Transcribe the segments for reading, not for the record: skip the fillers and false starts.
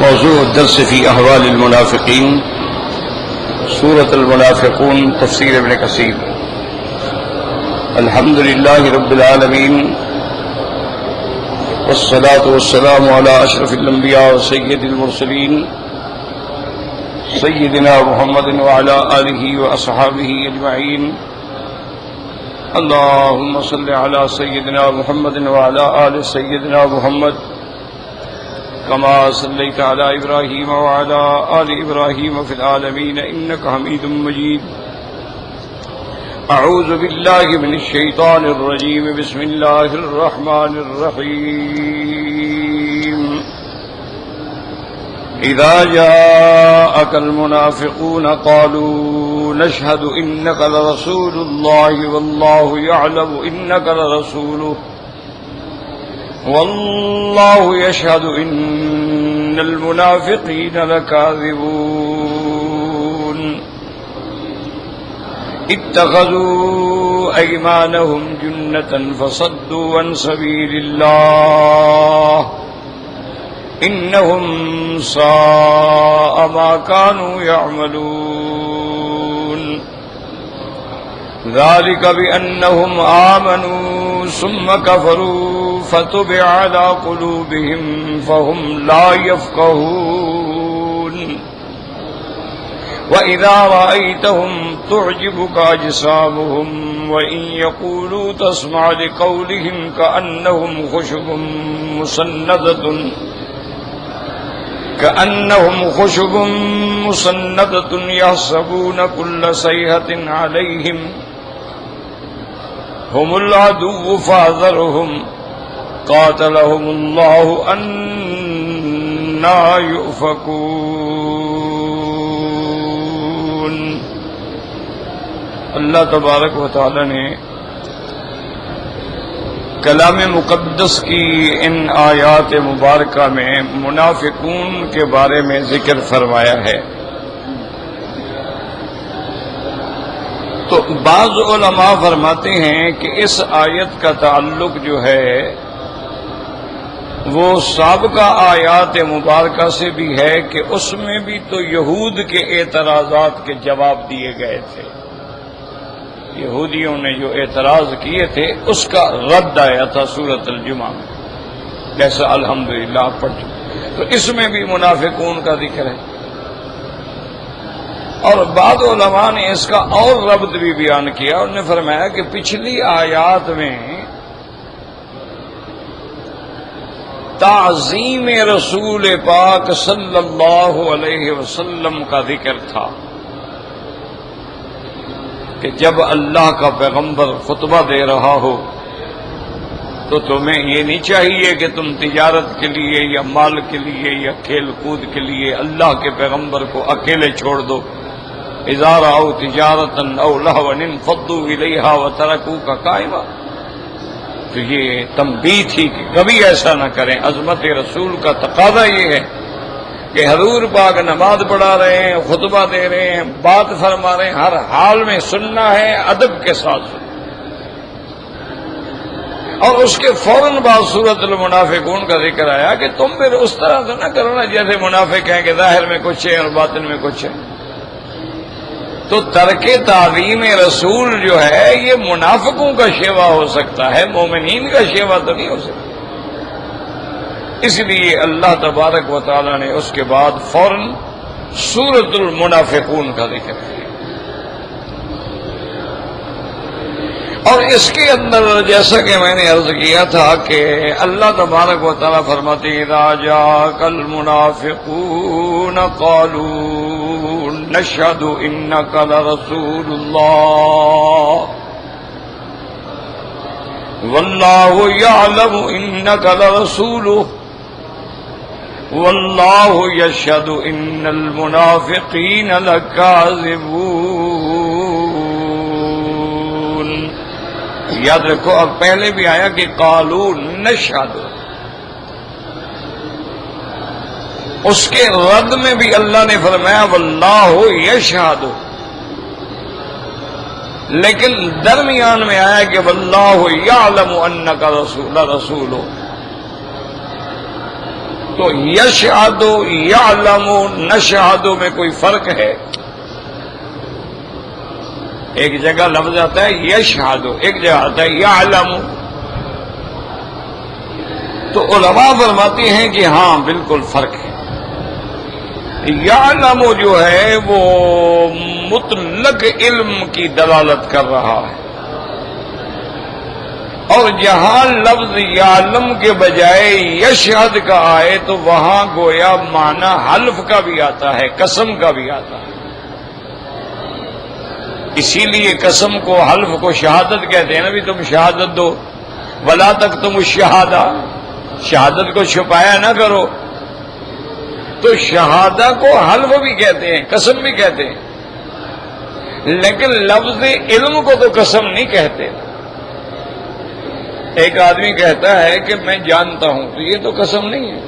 موضوع الدرس في أحوال المنافقين سورة المنافقون تفسير ابن كثير. الحمد لله رب العالمين والصلاة والسلام على أشرف الأنبياء وسيد المرسلين سيدنا محمد وعلى آله وأصحابه أجمعين. اللهم صل على سيدنا محمد وعلى آل سيدنا محمد كما صليت على إبراهيم وعلى آل إبراهيم في العالمين إنك حميد مجيد. أعوذ بالله من الشيطان الرجيم. بسم الله الرحمن الرحيم. إذا جاءك المنافقون قالوا نشهد إنك لرسول الله والله يعلم إنك لرسوله والله يشهد إن المنافقين لكاذبون. اتخذوا أيمانهم جنة فصدوا عن سبيل الله إنهم ساء ما كانوا يعملون. ذلك بأنهم آمنوا ثم كفروا فتبع على قلوبهم فهم لا يفقهون. وإذا رأيتهم تعجبك أجسامهم وإن يقولوا تسمع لقولهم كأنهم خشب مسندة يحسبون كل صيحة عليهم هم العدو فاحذرهم قاتلهم الله أنى يؤفكون. اللہ تبارک و تعالی نے کلام مقدس کی ان آیات مبارکہ میں منافقون کے بارے میں ذکر فرمایا ہے. تو بعض علماء فرماتے ہیں کہ اس آیت کا تعلق جو ہے وہ سابقہ آیات مبارکہ سے بھی ہے کہ اس میں بھی تو یہود کے اعتراضات کے جواب دیے گئے تھے. یہودیوں نے جو اعتراض کیے تھے اس کا رد آیا تھا سورۃ الجمعہ میں، جیسا الحمدللہ آپ پڑھ چکے. تو اس میں بھی منافقون کا ذکر ہے. اور بعض علماء نے اس کا اور ربط بھی بیان کیا. انہوں نے فرمایا کہ پچھلی آیات میں تعظیم رسول پاک صلی اللہ علیہ وسلم کا ذکر تھا کہ جب اللہ کا پیغمبر خطبہ دے رہا ہو تو تمہیں یہ نہیں چاہیے کہ تم تجارت کے لیے یا مال کے لیے یا کھیل کود کے لیے اللہ کے پیغمبر کو اکیلے چھوڑ دو. اذا رأوا تجارة او لهوا انفضوا الیہا وترکوک قائما. تو یہ تنبیہ تھی کہ کبھی ایسا نہ کریں. عظمت رسول کا تقاضا یہ ہے کہ حضور پاک نماز پڑھا رہے ہیں، خطبہ دے رہے ہیں، بات فرما رہے ہیں، ہر حال میں سننا ہے، ادب کے ساتھ سننا. اور اس کے فوراً بعد سورۃ المنافقون کا ذکر آیا کہ تم پھر اس طرح سے نہ کرو نا جیسے منافق ہیں کہ ظاہر میں کچھ ہے اور باطن میں کچھ ہے. تو ترک تعظیم رسول جو ہے یہ منافقوں کا شیوا ہو سکتا ہے، مومنین کا شیوا تو نہیں ہو سکتا. اس لیے اللہ تبارک و تعالی نے اس کے بعد فوراً سورۃ المنافقون کا ذکر کیا. اور اس کے اندر جیسا کہ میں نے عرض کیا تھا کہ اللہ تبارک و تعالی فرماتے ہیں اذا جاءك المنافقون قالوا نشهد انك لرسول الله والله يعلم انك لرسوله والله يشهد ان المنافقين لكاذبون. یاد رکھو اب پہلے بھی آیا کہ قالوا نشهد، اس کے رد میں بھی اللہ نے فرمایا واللہ یشہد. لیکن درمیان میں آیا کہ واللہ یعلم انک رسول. تو یشہد یعلم نشہد میں کوئی فرق ہے؟ ایک جگہ لفظ آتا ہے یشہد، ایک جگہ آتا ہے یعلم. تو علماء فرماتے ہیں کہ ہاں بالکل فرق ہے. یعلم جو ہے وہ مطلق علم کی دلالت کر رہا ہے، اور جہاں لفظ یعلم کے بجائے یشہد کا آئے تو وہاں گویا معنی حلف کا بھی آتا ہے، قسم کا بھی آتا ہے. اسی لیے قسم کو، حلف کو شہادت کہتے ہیں نا. بھی تم شہادت دو، ولا تک تم الشہادہ، شہادت کو چھپایا نہ کرو. تو شہادہ کو حلف بھی کہتے ہیں، قسم بھی کہتے ہیں، لیکن لفظ علم کو تو قسم نہیں کہتے. ایک آدمی کہتا ہے کہ میں جانتا ہوں، تو یہ تو قسم نہیں ہے.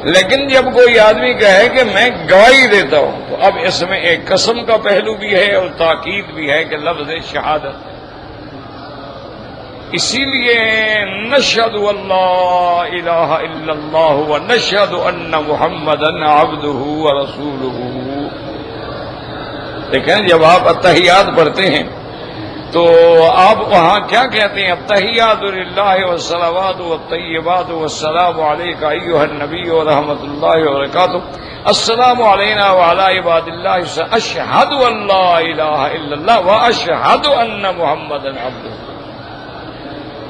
لیکن جب کوئی آدمی کہے کہ میں گواہی دیتا ہوں، تو اب اس میں ایک قسم کا پہلو بھی ہے اور تاکید بھی ہے کہ لفظ شہادت. اسی لیے نشہد اللہ الہ الا اللہ ونشہد ان محمدا عبدہ ورسولہ. دیکھیں جب آپ التحیات پڑھتے ہیں تو آپ وہاں کیا کہتے ہیں؟ التحیات للہ والصلوات والطیبات والسلام علیک ایھا النبی ورحمۃ اللہ وبرکاتہ، السلام علینا وعلی عباد اللہ، اشہد ان لا الہ الا اللہ واشہد ان محمدا عبدہ.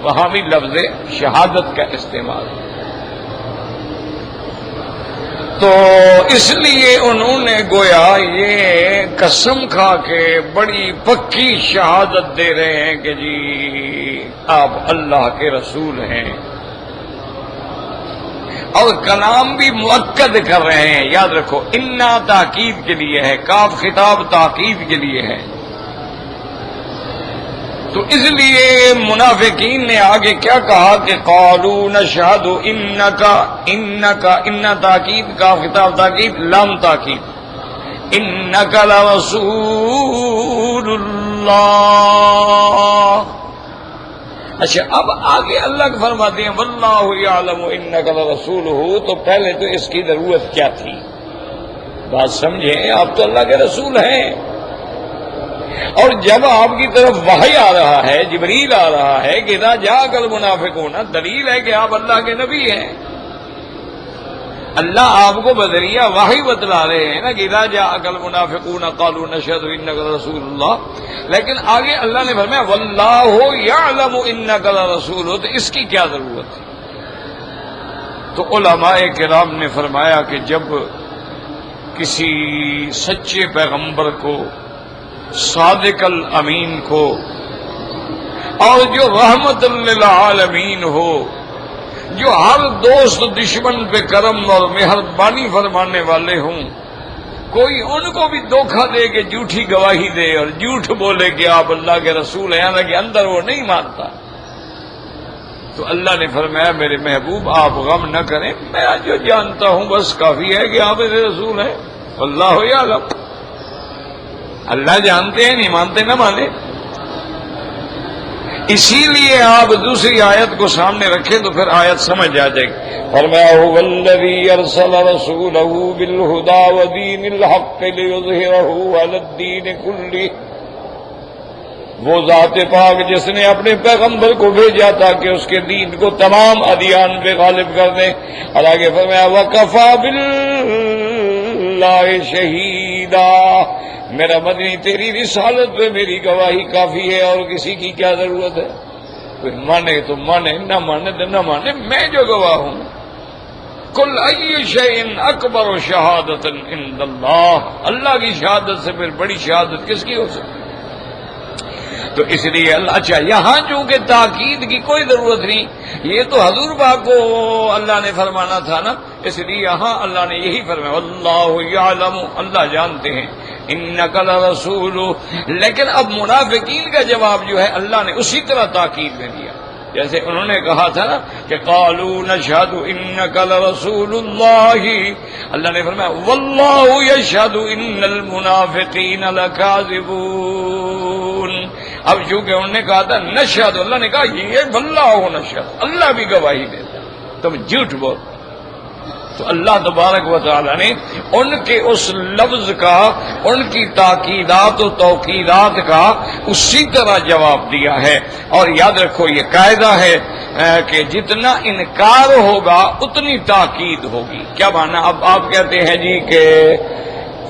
وہاں بھی لفظ شہادت کا استعمال. تو اس لیے انہوں نے گویا یہ قسم کھا کے بڑی پکی شہادت دے رہے ہیں کہ جی آپ اللہ کے رسول ہیں، اور کلام بھی مؤکد کر رہے ہیں. یاد رکھو انا تاکید کے لیے ہے، کاف خطاب تاکید کے لیے ہے. تو اس لیے منافقین نے آگے کیا کہا کہ قالوا نشہد انکا ان تاکید کا خطاب تاکید، لام تاکید، انکا لرسول اللہ. اچھا اب آگے اللہ فرماتے ہیں واللہ یعلم انکا لرسولہ. تو پہلے تو اس کی ضرورت کیا تھی؟ بات سمجھیں، آپ تو اللہ کے رسول ہیں، اور جب آپ کی طرف وحی آ رہا ہے، جبریل آ رہا ہے کہ اذا جاءک المنافقون، دلیل ہے کہ آپ اللہ کے نبی ہیں. اللہ آپ کو بذریعہ وحی بتلا رہے ہیں نا کہ اذا جاءک المنافقون قالوا نشہد انک رسول اللہ. لیکن آگے اللہ نے فرمایا واللہ یعلم انک لرسول. تو اس کی کیا ضرورت ہے؟ تو علماء کرام نے فرمایا کہ جب کسی سچے پیغمبر کو، صادق الامین کو، اور جو رحمت للعالمین ہو، جو ہر دوست دشمن پہ کرم اور مہربانی فرمانے والے ہوں، کوئی ان کو بھی دھوکہ دے کے جھوٹی گواہی دے اور جھوٹ بولے کہ آپ اللہ کے رسول ہیں، حالانکہ اندر وہ نہیں مانتا، تو اللہ نے فرمایا میرے محبوب آپ غم نہ کریں، میں جو جانتا ہوں بس کافی ہے کہ آپ میرے رسول ہیں. واللہ یعلم. اللہ جانتے ہیں، نہیں مانتے نہ مانے. اسی لیے آپ دوسری آیت کو سامنے رکھیں تو پھر آیت سمجھ آ جائے گی. فرمایا هو الذی ارسل رسوله بالهدى ودین الحق لیظہرہ علی الدین کلہ. وہ ذات پاک جس نے اپنے پیغمبر کو بھیجا تاکہ اس کے دین کو تمام ادیان پہ غالب کر دیں. اور آگے فرمایا وکفی باللہ شہیدا. میرا مدنی تیری رسالت پہ میری گواہی کافی ہے، اور کسی کی کیا ضرورت ہے؟ کوئی مانے تو مانے، نہ مانے تو نہ مانے، میں جو گواہ ہوں. کل ای شیء اکبر شہادۃ عند اللہ. اللہ کی شہادت سے پھر بڑی شہادت کس کی ہو سکتی؟ تو اس لیے اللہ، اچھا یہاں چونکہ تاکید کی کوئی ضرورت نہیں، یہ تو حضور پاک کو اللہ نے فرمانا تھا نا، اس لیے یہاں اللہ نے یہی فرمایا واللہ یعلم، اللہ جانتے ہیں، انک لرسول. لیکن اب منافقین کا جواب جو ہے اللہ نے اسی طرح تاکید میں دیا، جیسے انہوں نے کہا تھا نا کہ قالوا نشہد انک لرسول اللہ. اللہ نے فرمایا واللہ یشہد ان المنافقین لکاذبون. اب چونکہ انہوں نے کہا تھا نشہد، اللہ نے کہا یہ واللہ نشہد، اللہ بھی گواہی دیتا تم جھوٹ بول. تو اللہ تبارک و تعالی نے ان کے اس لفظ کا، ان کی تاکیدات و توقیدات کا اسی طرح جواب دیا ہے۔ اور یاد رکھو یہ قاعدہ ہے کہ جتنا انکار ہوگا اتنی تاکید ہوگی۔ کیا معنی؟ اب آپ کہتے ہیں جی کہ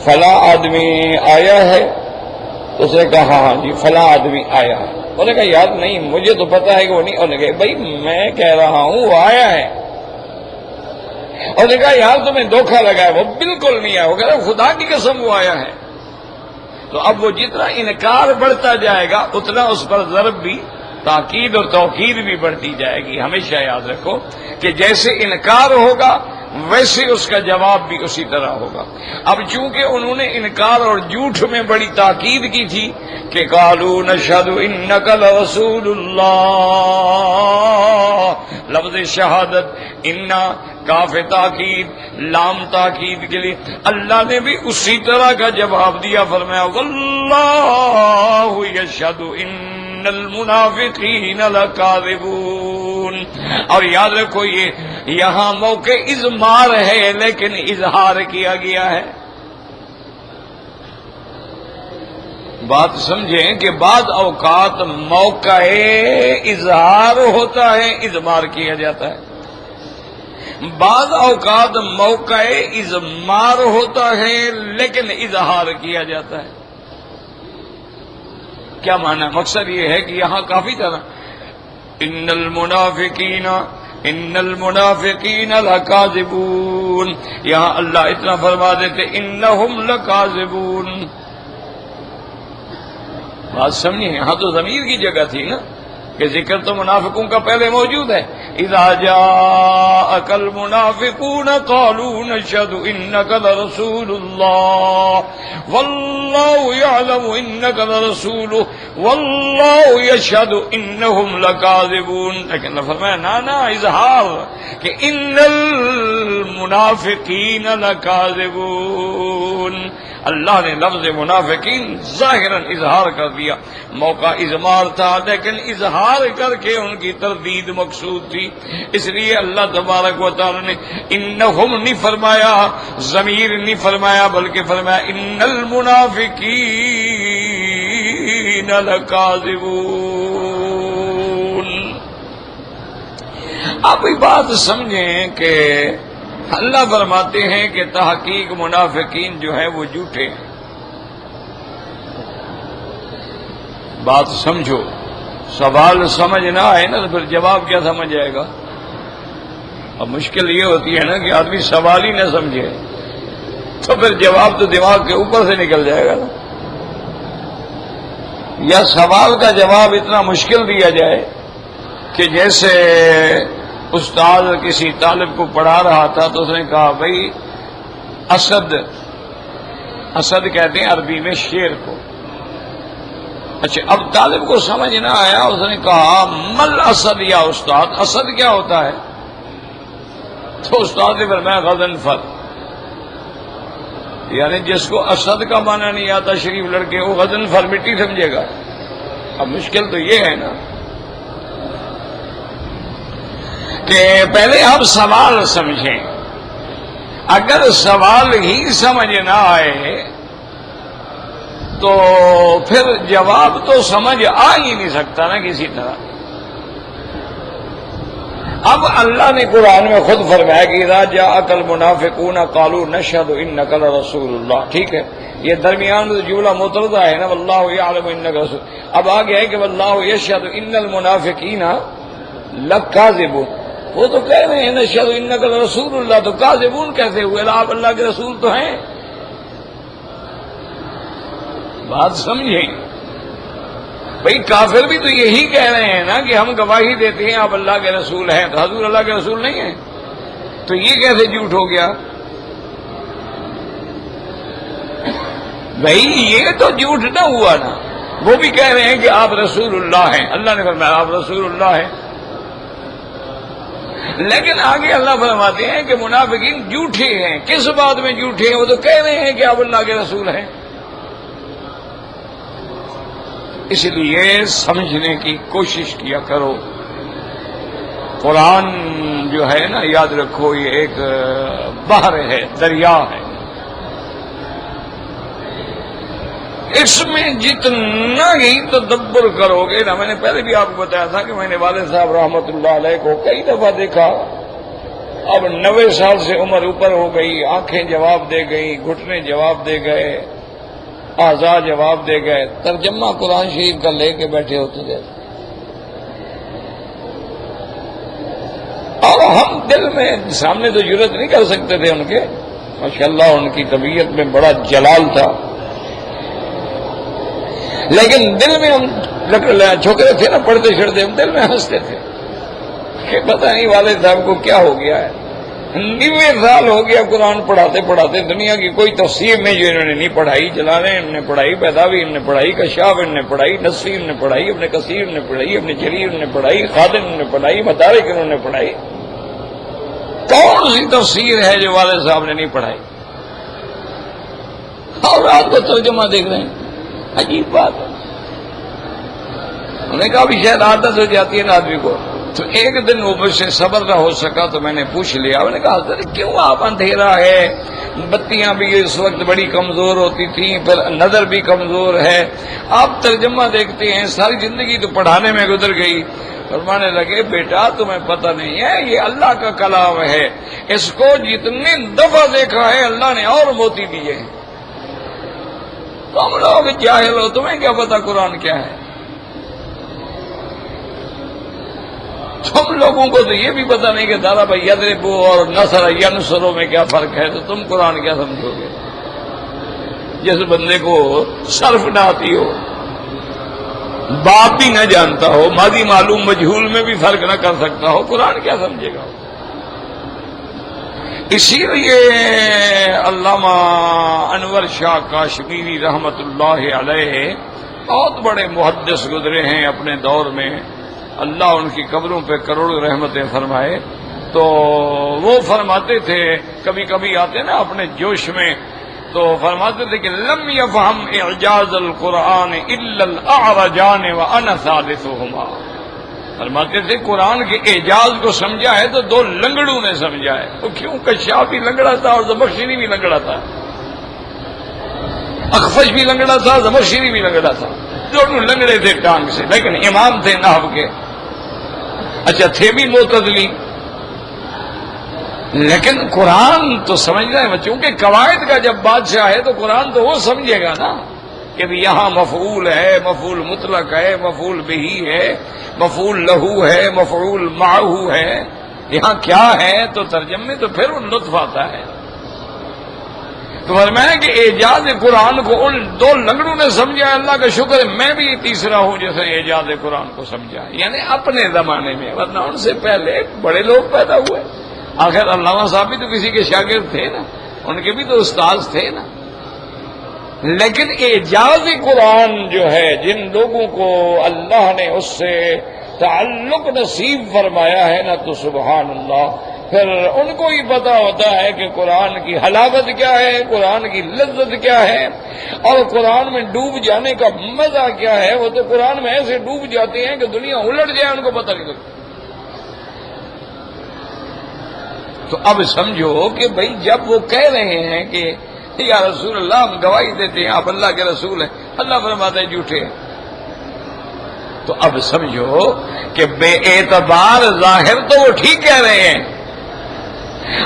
فلاں آدمی آیا ہے، تو اس نے کہا ہاں جی فلاں آدمی آیا ہے۔ انہوں نے کہا یار نہیں مجھے تو پتا ہے کہ وہ نہیں۔ انہوں نے کہا بھائی میں کہہ رہا ہوں وہ آیا ہے۔ اور نے کہا یار تمہیں دھوکہ لگا ہے، وہ بالکل نہیں آیا۔ وہ کہہ رہا خدا کی قسم وہ آیا ہے۔ تو اب وہ جتنا انکار بڑھتا جائے گا اتنا اس پر ضرب بھی، تاکید اور توقید بھی بڑھتی جائے گی۔ ہمیشہ یاد رکھو کہ جیسے انکار ہوگا ویسے اس کا جواب بھی اسی طرح ہوگا۔ اب چونکہ انہوں نے انکار اور جھوٹ میں بڑی تاکید کی تھی کہ قالوا نشہد انک لرسول اللہ، لفظ شہادت انا کاف تاکید، لام تاکید کے لیے، اللہ نے بھی اسی طرح کا جواب دیا، فرمایا واللہ یشہد ان المنافقین لکاذبون۔ اور یاد رکھو یہ یہاں موقع اضمار ہے لیکن اظہار کیا گیا ہے۔ بات سمجھیں کہ بعض اوقات موقع اظہار ہوتا ہے، اضمار کیا جاتا ہے۔ بعض اوقات موقع اضمار ہوتا ہے لیکن اظہار کیا جاتا ہے۔ کیا معنی؟ مقصد یہ ہے کہ یہاں کافی طرح ان المنافقین لکاذبون، یہاں اللہ اتنا فرما دیتے انہم لکاذبون۔ بات سمجھیں، یہاں تو ضمیر کی جگہ تھی نا، کہ ذکر تو منافقوں کا پہلے موجود ہے۔ اذا جاءک المنافقون قالوا نشهد انک لرسول اللہ واللہ یعلم انک لرسولہ واللہ یشهد انہم لکاذبون۔ لیکن اللہ فرمایا نا اظہار کہ ان المنافقین لکاذبون۔ اللہ نے لفظ منافقین ظاہراً اظہار کر دیا، موقع اضمار تھا لیکن اظہار کر کے ان کی تردید مقصود تھی، اس لیے اللہ تبارک و تعالی نے انہم نہیں فرمایا، ضمیر نہیں فرمایا، بلکہ فرمایا ان المنافقین لکاذبون۔ آپ یہ بات سمجھیں کہ اللہ فرماتے ہیں کہ تحقیق منافقین جو ہے وہ جھوٹے ہیں۔ بات سمجھو، سوال سمجھ نہ آئے نا تو پھر جواب کیا سمجھ آئے گا؟ اب مشکل یہ ہوتی ہے نا کہ آدمی سوال ہی نہ سمجھے تو پھر جواب تو دماغ کے اوپر سے نکل جائے گا نا۔ یا سوال کا جواب اتنا مشکل دیا جائے کہ جیسے استاد کسی طالب کو پڑھا رہا تھا تو اس نے کہا بھائی اسد کہتے ہیں عربی میں شیر کو۔ اچھا اب طالب کو سمجھ نہ آیا، اس نے کہا مل اسد یا استاد، اسد کیا ہوتا ہے؟ تو استاد نے فرمایا غضنفر، یعنی جس کو اسد کا معنی نہیں آتا شریف لڑکے وہ غضنفر مٹی سمجھے گا۔ اب مشکل تو یہ ہے نا کہ پہلے ہم سوال سمجھیں، اگر سوال ہی سمجھ نہ آئے تو پھر جواب تو سمجھ آ ہی نہیں سکتا نا کسی طرح۔ اب اللہ نے قرآن میں خود فرمایا کہ اذا جاءک المنافقون قالوا نشهد انک لرسول اللہ، ٹھیک ہے، یہ درمیان میں جملہ مترجمہ ہے نا واللہ یعلم انک رسول۔ اب آگے ہے کہ واللہ یشهد ان المنافقین لکاذبون، وہ تو کہہ رہے ہیں نشهد انک لرسول اللہ، تو کاذبون کیسے ہوئے؟ آپ اللہ کے رسول تو ہیں۔ بات سمجھیں بھئی، کافر بھی تو یہی کہہ رہے ہیں نا کہ ہم گواہی دیتے ہیں آپ اللہ کے رسول ہیں، تو حضور اللہ کے رسول نہیں ہیں، تو یہ کیسے جھوٹ ہو گیا؟ بھئی یہ تو جھوٹ نہ ہوا نا، وہ بھی کہہ رہے ہیں کہ آپ رسول اللہ ہیں، اللہ نے فرمایا آپ رسول اللہ ہیں، لیکن آگے اللہ فرماتے ہیں کہ منافقین جھوٹے ہیں۔ کس بات میں جھوٹے ہیں؟ وہ تو کہہ رہے ہیں کہ آپ اللہ کے رسول ہیں۔ اس لیے سمجھنے کی کوشش کیا کرو۔ قرآن جو ہے نا، یاد رکھو یہ ایک بحر ہے، دریا ہے، اس میں جتنا ہی تدبر کرو گے نا، میں نے پہلے بھی آپ کو بتایا تھا کہ میں نے والد صاحب رحمت اللہ علیہ کو کئی دفعہ دیکھا، اب 90 سال سے عمر اوپر ہو گئی، آنکھیں جواب دے گئی، گھٹنے جواب دے گئے، اعضاء جواب دے گئے، ترجمہ قرآن شریف کا لے کے بیٹھے ہوتے تھے، اور ہم دل میں سامنے تو جرت نہیں کر سکتے تھے ان کے، ماشاءاللہ ان کی طبیعت میں بڑا جلال تھا، لیکن دل میں ہم چھوکرے تھے نا، پڑھتے چھڑتے ہم دل میں ہنستے تھے کہ پتہ نہیں والد صاحب کو کیا ہو گیا ہے، 90 سال ہو گیا قرآن پڑھاتے پڑھاتے، دنیا کی کوئی تفسیر نہیں جو انہوں نے نہیں پڑھائی، جلالین انہوں نے پڑھائی، بیضاوی انہوں نے پڑھائی، کشاف انہوں نے پڑھائی، نصفی انہوں نے پڑھائی، ابن کثیر انہوں نے پڑھائی، ابن جریر انہوں نے پڑھائی، خادم انہوں نے پڑھائی، مدارک انہوں نے پڑھائی، کون سی تفسیر ہے جو والد صاحب نے نہیں پڑھائی؟ اور رات کو ترجمہ دیکھ رہے ہیں، عجیب بات ہے۔ انہوں نے کہا بھی شاید عادت ہو جاتی ہے نا آدمی کو، تو ایک دن وہ مجھ سے صبر نہ ہو سکا تو میں نے پوچھ لیا، انہوں نے کہا حضرت کیوں آپ، اندھیرا ہے، بتیاں بھی اس وقت بڑی کمزور ہوتی تھیں، پھر نظر بھی کمزور ہے، آپ ترجمہ دیکھتے ہیں، ساری زندگی تو پڑھانے میں گزر گئی۔ فرمانے لگے بیٹا تمہیں پتہ نہیں ہے، یہ اللہ کا کلام ہے، اس کو جتنی دفعہ دیکھا ہے اللہ نے اور موتی دیے ہیں، تم لوگ جاہل ہو، تمہیں کیا پتا قرآن کیا ہے؟ تم لوگوں کو تو یہ بھی پتا نہیں کہ دارا بھائی یدربو اور نصر ینصرو میں کیا فرق ہے، تو تم قرآن کیا سمجھو گے؟ جس بندے کو صرف نہ آتی ہو، باپ بھی نہ جانتا ہو، ماضی معلوم مجہول میں بھی فرق نہ کر سکتا ہو، قرآن کیا سمجھے گا؟ اسی لیے علامہ انور شاہ کاشمیری رحمت اللہ علیہ بہت بڑے محدث گزرے ہیں اپنے دور میں، اللہ ان کی قبروں پہ کروڑوں رحمتیں فرمائے، تو وہ فرماتے تھے، کبھی کبھی آتے نا اپنے جوش میں، تو فرماتے تھے کہ لم یفہم اعجاز القرآن الا الاعرجان وانا ثالثہما، فرماتے تھے قرآن کے اعجاز کو سمجھا ہے تو دو لنگڑوں نے سمجھا ہے، تو کیوں؟ کشاف بھی لنگڑا تھا اور زمخشری بھی لنگڑا تھا، اخفش بھی لنگڑا تھا، زمخشری بھی لنگڑا تھا، دونوں لنگڑے تھے ٹانگ سے، لیکن امام تھے نحو کے، اچھا تھے بھی معتدلی، لیکن قرآن تو سمجھ رہے ہیں، چونکہ قواعد کا جب بادشاہ ہے تو قرآن تو وہ سمجھے گا نا کہ یہاں مفعول ہے، مفعول مطلق ہے، مفعول بہی ہے، مفعول لہو ہے، مفعول معہو ہے، یہاں کیا ہے، تو ترجمے تو پھر ان لطف آتا ہے۔ تو فرمایا کہ اعجاز قرآن کو ان دو لنگڑوں نے سمجھا، اللہ کا شکر ہے میں بھی تیسرا ہوں جیسے اعجاز قرآن کو سمجھا، یعنی اپنے زمانے میں، ورنہ ان سے پہلے بڑے لوگ پیدا ہوئے، آخر علامہ صاحب بھی تو کسی کے شاگرد تھے نا، ان کے بھی تو استاذ تھے نا، لیکن اعجاز قرآن جو ہے، جن لوگوں کو اللہ نے اس سے تعلق نصیب فرمایا ہے نا، تو سبحان اللہ، پھر ان کو ہی پتا ہوتا ہے کہ قرآن کی حلاوت کیا ہے، قرآن کی لذت کیا ہے، اور قرآن میں ڈوب جانے کا مزہ کیا ہے۔ وہ تو قرآن میں ایسے ڈوب جاتے ہیں کہ دنیا الٹ جائے ان کو پتہ نہیں لگتا۔ تو اب سمجھو کہ بھئی جب وہ کہہ رہے ہیں کہ یا رسول اللہ ہم گواہی دیتے ہیں آپ اللہ کے رسول ہیں، اللہ فرماتا ہے جھوٹے، تو اب سمجھو کہ بے اعتبار ظاہر تو وہ ٹھیک کہہ رہے ہیں،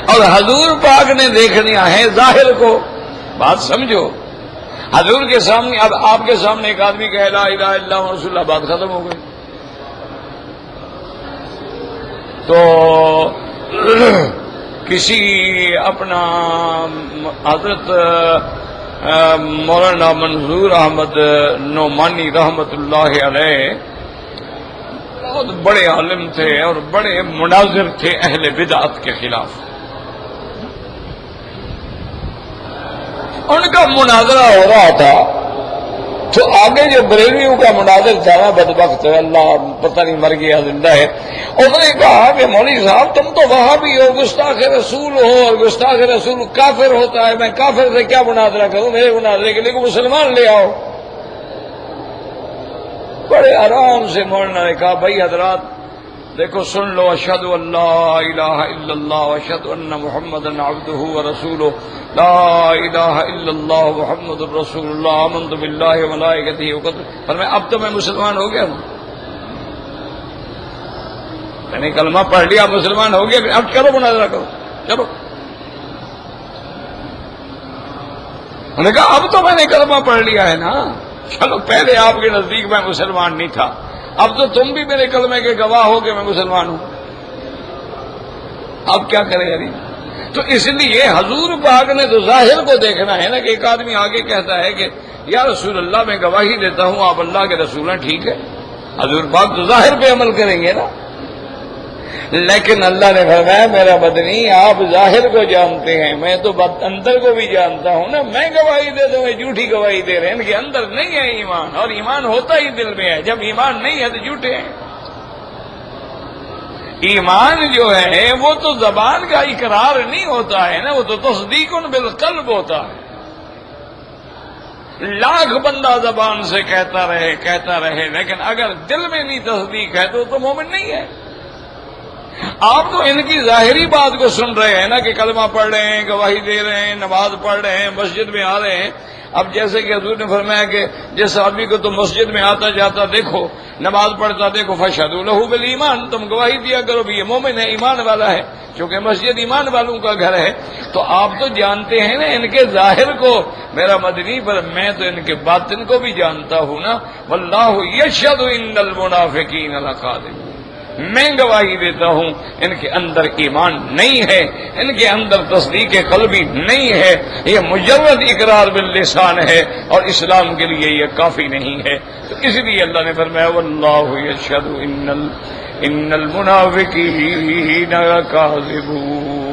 اور حضور پاک نے دیکھنا ہے ظاہر کو، بات سمجھو۔ حضور کے سامنے، اب آپ کے سامنے ایک آدمی کہہ لا الہ الا اللہ رسول اللہ، بات ختم ہو گئی۔ تو کسی اپنا حضرت مولانا منظور احمد نعمانی رحمت اللہ علیہ بہت بڑے عالم تھے اور بڑے مناظر تھے اہل بدعت کے خلاف، ان کا مناظرہ ہو رہا تھا، تو آگے جو بریلویوں کا مناظر تھا نا، بدبخت اللہ پتہ نہیں مر گیا زندہ ہے، اس نے کہا کہ مولوی صاحب تم تو وہابی ہو، گستاخ رسول ہو، اور گستاخ رسول کافر ہوتا ہے، میں کافر سے کیا مناظرہ کروں، میرے مناظرے کے لیے کوئی مسلمان لے آؤ۔ بڑے آرام سے مولانا نے کہا بھائی حضرات دیکھو سن لو، اشہد ان لا الہ الا اللہ واشہد ان محمدا عبدہ ورسولہ، لا الہ الا اللہ محمد الرسول اللہ، آمنت باللہ وملائکتہ وکتبہ. فرمایا اب تو میں مسلمان ہو گیا ہوں، میں نے کلمہ پڑھ لیا، مسلمان ہو گیا، اب چلو مناظرہ کرو، چلو. انہوں نے کہا اب تو میں نے کلمہ پڑھ لیا ہے نا. چلو پہلے آپ کے نزدیک میں مسلمان نہیں تھا، اب تو تم بھی میرے کلمے کے گواہ ہو کہ میں مسلمان ہوں، اب کیا کرے یاری. تو اس لیے حضور پاک نے تو ظاہر کو دیکھنا ہے نا، کہ ایک آدمی آگے کہتا ہے کہ یا رسول اللہ میں گواہی دیتا ہوں آپ اللہ کے رسول ہیں، ٹھیک ہے، حضور پاک تو ظاہر پہ عمل کریں گے نا. لیکن اللہ نے فرمایا میرا بدنی آپ ظاہر کو جانتے ہیں، میں تو اندر کو بھی جانتا ہوں نا. میں گواہی دے دوں، جھوٹی گواہی دے رہے ہیں، ان کے اندر نہیں ہے ایمان، اور ایمان ہوتا ہی دل میں ہے. جب ایمان نہیں ہے تو جھوٹے ہیں. ایمان جو ہے وہ تو زبان کا اقرار نہیں ہوتا ہے نا، وہ تو تصدیق بالقلب ہوتا ہے. لاکھ بندہ زبان سے کہتا رہے لیکن اگر دل میں نہیں تصدیق ہے تو مومن نہیں ہے. آپ تو ان کی ظاہری بات کو سن رہے ہیں نا، کہ کلمہ پڑھ رہے ہیں، گواہی دے رہے ہیں، نماز پڑھ رہے ہیں، مسجد میں آ رہے ہیں. اب جیسے کہ حضور نے فرمایا کہ جس آدمی کو تم مسجد میں آتا جاتا دیکھو، نماز پڑھتا دیکھو، فاشہدوا لہ بالایمان، تم گواہی دیا کرو بھی یہ مومن ہے، ایمان والا ہے، کیونکہ مسجد ایمان والوں کا گھر ہے. تو آپ تو جانتے ہیں نا ان کے ظاہر کو میرا مدنی، پر میں تو ان کے باطن کو بھی جانتا ہوں نا. واللہ یشہد ان المنافقین لکاذبون، میں گواہی دیتا ہوں ان کے اندر ایمان نہیں ہے، ان کے اندر تصدیق قلبی نہیں ہے، یہ مجرد اقرار باللسان ہے، اور اسلام کے لیے یہ کافی نہیں ہے. تو اس لیے اللہ نے فرمایا واللہ یشہد ان المنافقین لکاذبون.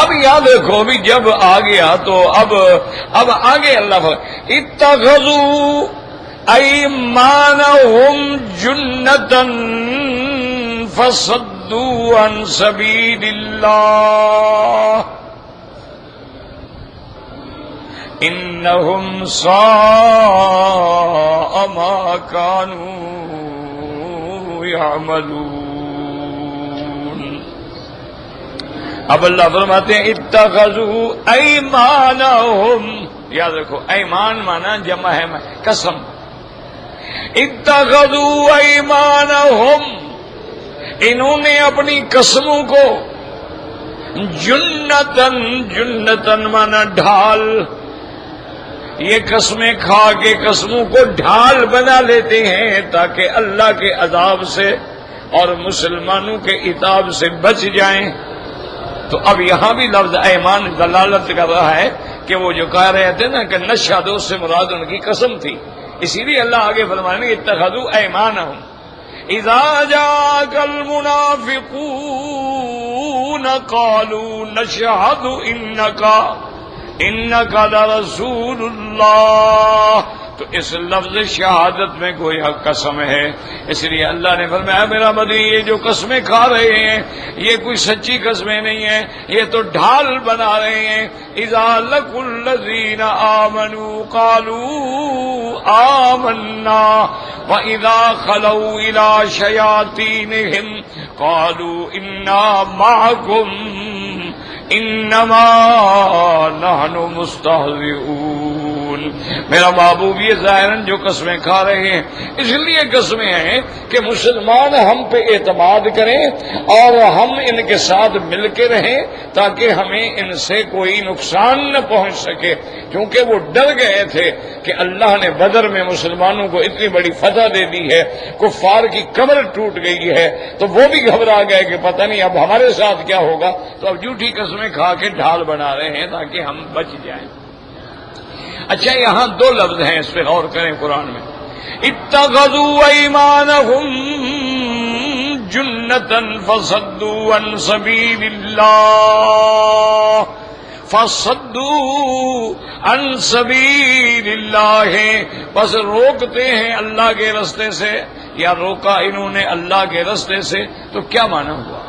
اب یاد رکھو بھی جب آ گیا تو اب آگے اللہ اتخذوا ایمانہم جنتاً فصدوا عن سبیل اللہ انہم ساء ما كانوا یعملون. اب اللہ فرماتے ہیں اتخذوا ایمانہم، یاد رکھو ایمان مانا جمع ہے قسم. اتخذوا ایمانہم، انہوں نے اپنی قسموں کو جنتاً مانا ڈھال، یہ قسمیں کھا کے قسموں کو ڈھال بنا لیتے ہیں تاکہ اللہ کے عذاب سے اور مسلمانوں کے عتاب سے بچ جائیں. تو اب یہاں بھی لفظ ایمان دلالت کر رہا ہے کہ وہ جو کہہ رہے تھے نا کہ نشہد سے مراد ان کی قسم تھی. اسی لیے اللہ آگے فرمائیں گے اتخذوا ایمانہم اذا جاءک المنافقون قالوا نشہد انک لرسول اللہ. تو اس لفظ شہادت میں گویا قسم ہے، اس لیے اللہ نے فرمایا میرا مدنی یہ جو قسمیں کھا رہے ہیں یہ کوئی سچی قسمیں نہیں ہیں، یہ تو ڈھال بنا رہے ہیں. اذا لقوا الذین آمنوا قالوا آمنا واذا خلوا الى شیاطینہم قالوا انا معکم انما نحن مستہزئون. میرا محبوب یہ ظاہراً جو قسمیں کھا رہے ہیں اس لیے قسمیں ہیں کہ مسلمان ہم پہ اعتماد کریں اور ہم ان کے ساتھ مل کے رہیں تاکہ ہمیں ان سے کوئی نقصان نہ پہنچ سکے. کیونکہ وہ ڈر گئے تھے کہ اللہ نے بدر میں مسلمانوں کو اتنی بڑی فتح دے دی ہے، کفار کی کمر ٹوٹ گئی ہے، تو وہ بھی گھبرا گئے کہ پتہ نہیں اب ہمارے ساتھ کیا ہوگا. تو اب جھوٹی قسمیں کھا کے ڈھال بنا رہے ہیں تاکہ ہم بچ جائیں. اچھا یہاں دو لفظ ہیں، اس پہ غور کریں قرآن میں. اتخذوا ایمانہم جنتاً فصدوا عن سبیل اللہ، فصدوا عن سبیل اللہ، بس روکتے ہیں اللہ کے رستے سے، یا روکا انہوں نے اللہ کے رستے سے. تو کیا معنی ہوا؟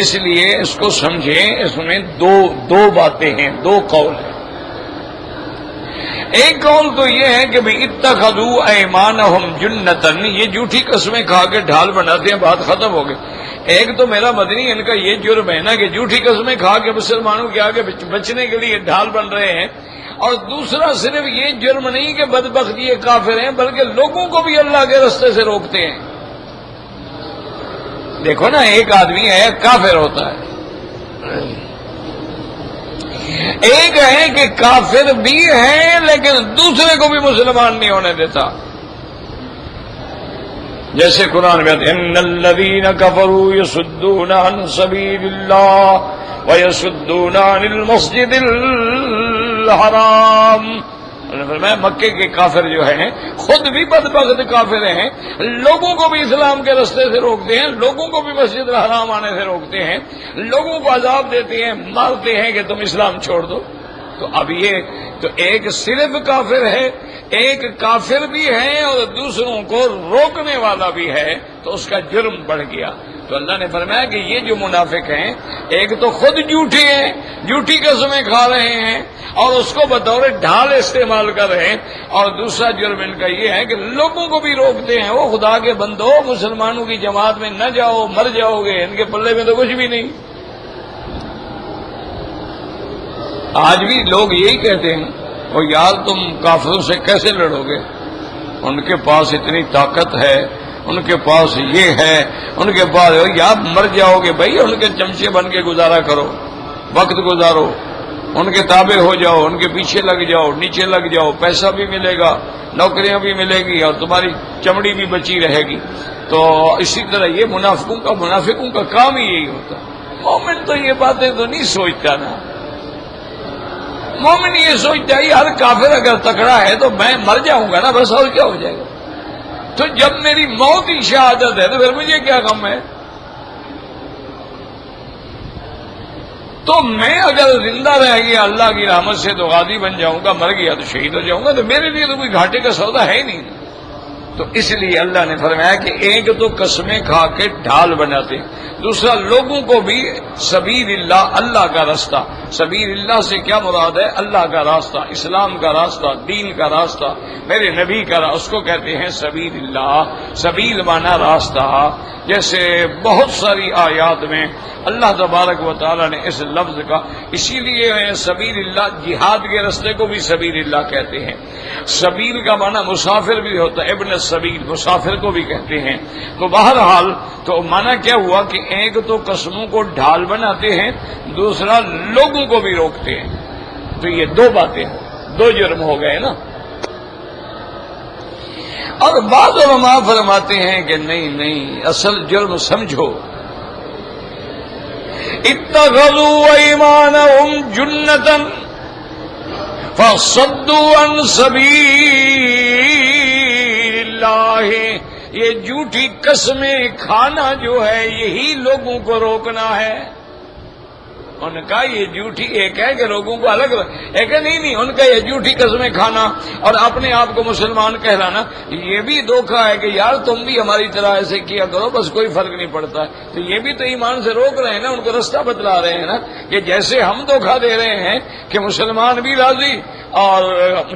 اس لیے اس کو سمجھیں، اس میں دو باتیں ہیں، دو قول ہیں. ایک قول تو یہ ہے کہ بھئی اتخذوا ایمانہم جنتن، یہ جھوٹی قسمیں کھا کے ڈھال بناتے ہیں، بات ختم ہو گئی۔ ایک تو میرا مدنی ان کا یہ جرم ہے نا کہ جھوٹی قسمیں کھا کے مسلمانوں کے آگے بچنے کے لیے ڈھال بن رہے ہیں، اور دوسرا صرف یہ جرم نہیں کہ بدبخت یہ کافر ہیں، بلکہ لوگوں کو بھی اللہ کے رستے سے روکتے ہیں۔ دیکھو نا، ایک آدمی ہے کافر ہوتا ہے، ایک ہے کہ کافر بھی ہے لیکن دوسرے کو بھی مسلمان نہیں ہونے دیتا۔ جیسے قرآن میں ان الذین کفروا یصدون عن سبیل اللہ ویصدون عن المسجد الحرام، میں مکے کے کافر جو ہیں خود بھی بدبخت کافر ہیں، لوگوں کو بھی اسلام کے رستے سے روکتے ہیں، لوگوں کو بھی مسجد الحرام آنے سے روکتے ہیں، لوگوں کو عذاب دیتے ہیں، مارتے ہیں کہ تم اسلام چھوڑ دو۔ تو اب یہ تو ایک صرف کافر ہے، ایک کافر بھی ہے اور دوسروں کو روکنے والا بھی ہے، تو اس کا جرم بڑھ گیا۔ تو اللہ نے فرمایا کہ یہ جو منافق ہیں، ایک تو خود جھوٹے ہیں، جھوٹی قسمیں کھا رہے ہیں اور اس کو بطور ڈھال استعمال کر رہے ہیں، اور دوسرا جرم ان کا یہ ہے کہ لوگوں کو بھی روکتے ہیں، وہ خدا کے بندو مسلمانوں کی جماعت میں نہ جاؤ، مر جاؤ گے، ان کے پلے میں تو کچھ بھی نہیں۔ آج بھی لوگ یہی کہتے ہیں، اور یار تم کافروں سے کیسے لڑو گے، ان کے پاس اتنی طاقت ہے، ان کے پاس یہ ہے، ان کے پاس یار مر جاؤ گے بھائی، ان کے چمچے بن کے گزارا کرو، وقت گزارو، ان کے تابع ہو جاؤ، ان کے پیچھے لگ جاؤ، نیچے لگ جاؤ، پیسہ بھی ملے گا، نوکریاں بھی ملے گی، اور تمہاری چمڑی بھی بچی رہے گی۔ تو اسی طرح یہ منافقوں کا کام ہی یہی ہوتا ہے۔ مومن تو یہ باتیں تو نہیں سوچتا نا، مومن یہ سوچتا ہے یار کافر اگر تکڑا ہے تو میں مر جاؤں گا نا، بس اور کیا ہو جائے گا، تو جب میری موت ہی شہادت ہے تو پھر مجھے کیا غم ہے۔ تو میں اگر زندہ رہ گیا اللہ کی رحمت سے تو غازی بن جاؤں گا، مر گیا تو شہید ہو جاؤں گا، تو میرے لیے تو کوئی گھاٹے کا سودا ہے ہی نہیں۔ تو اس لیے اللہ نے فرمایا کہ ایک تو قسمیں کھا کے ڈھال بناتے، دوسرا لوگوں کو بھی سبیل اللہ، اللہ کا راستہ، سبیل اللہ سے کیا مراد ہے؟ اللہ کا راستہ، اسلام کا راستہ، دین کا راستہ، میرے نبی کا راستہ، اس کو کہتے ہیں سبیل اللہ۔ سبیل مانا راستہ، جیسے بہت ساری آیات میں اللہ تبارک و تعالی نے اس لفظ کا، اسی لیے سبیل اللہ، جہاد کے راستے کو بھی سبیل اللہ کہتے ہیں۔ سبیل کا معنی مسافر بھی ہوتا ہے، ابن السبیل مسافر کو بھی کہتے ہیں۔ تو بہرحال تو معنی کیا ہوا کہ ایک تو قسموں کو ڈھال بناتے ہیں، دوسرا لوگوں کو بھی روکتے ہیں۔ تو یہ دو باتیں، دو جرم ہو گئے نا۔ اور بعض علماء فرماتے ہیں کہ نہیں، اصل جرم سمجھو، اتخذوا ایمانہم جنۃ فصدوا عن سبیل اللہ، یہ جھوٹی قسمیں کھانا جو ہے یہی لوگوں کو روکنا ہے۔ ان کا یہ جھوٹی ایک ہے کہ لوگوں کو الگ، ایک ہے نہیں، ان کا یہ جھوٹی قسمیں کھانا اور اپنے آپ کو مسلمان کہلانا، یہ بھی دھوکہ ہے کہ یار تم بھی ہماری طرح ایسے کیا کرو، بس کوئی فرق نہیں پڑتا ہے۔ تو یہ بھی تو ایمان سے روک رہے ہیں نا، ان کو راستہ بتلا رہے ہیں نا، کہ جیسے ہم دھوکہ دے رہے ہیں کہ مسلمان بھی راضی اور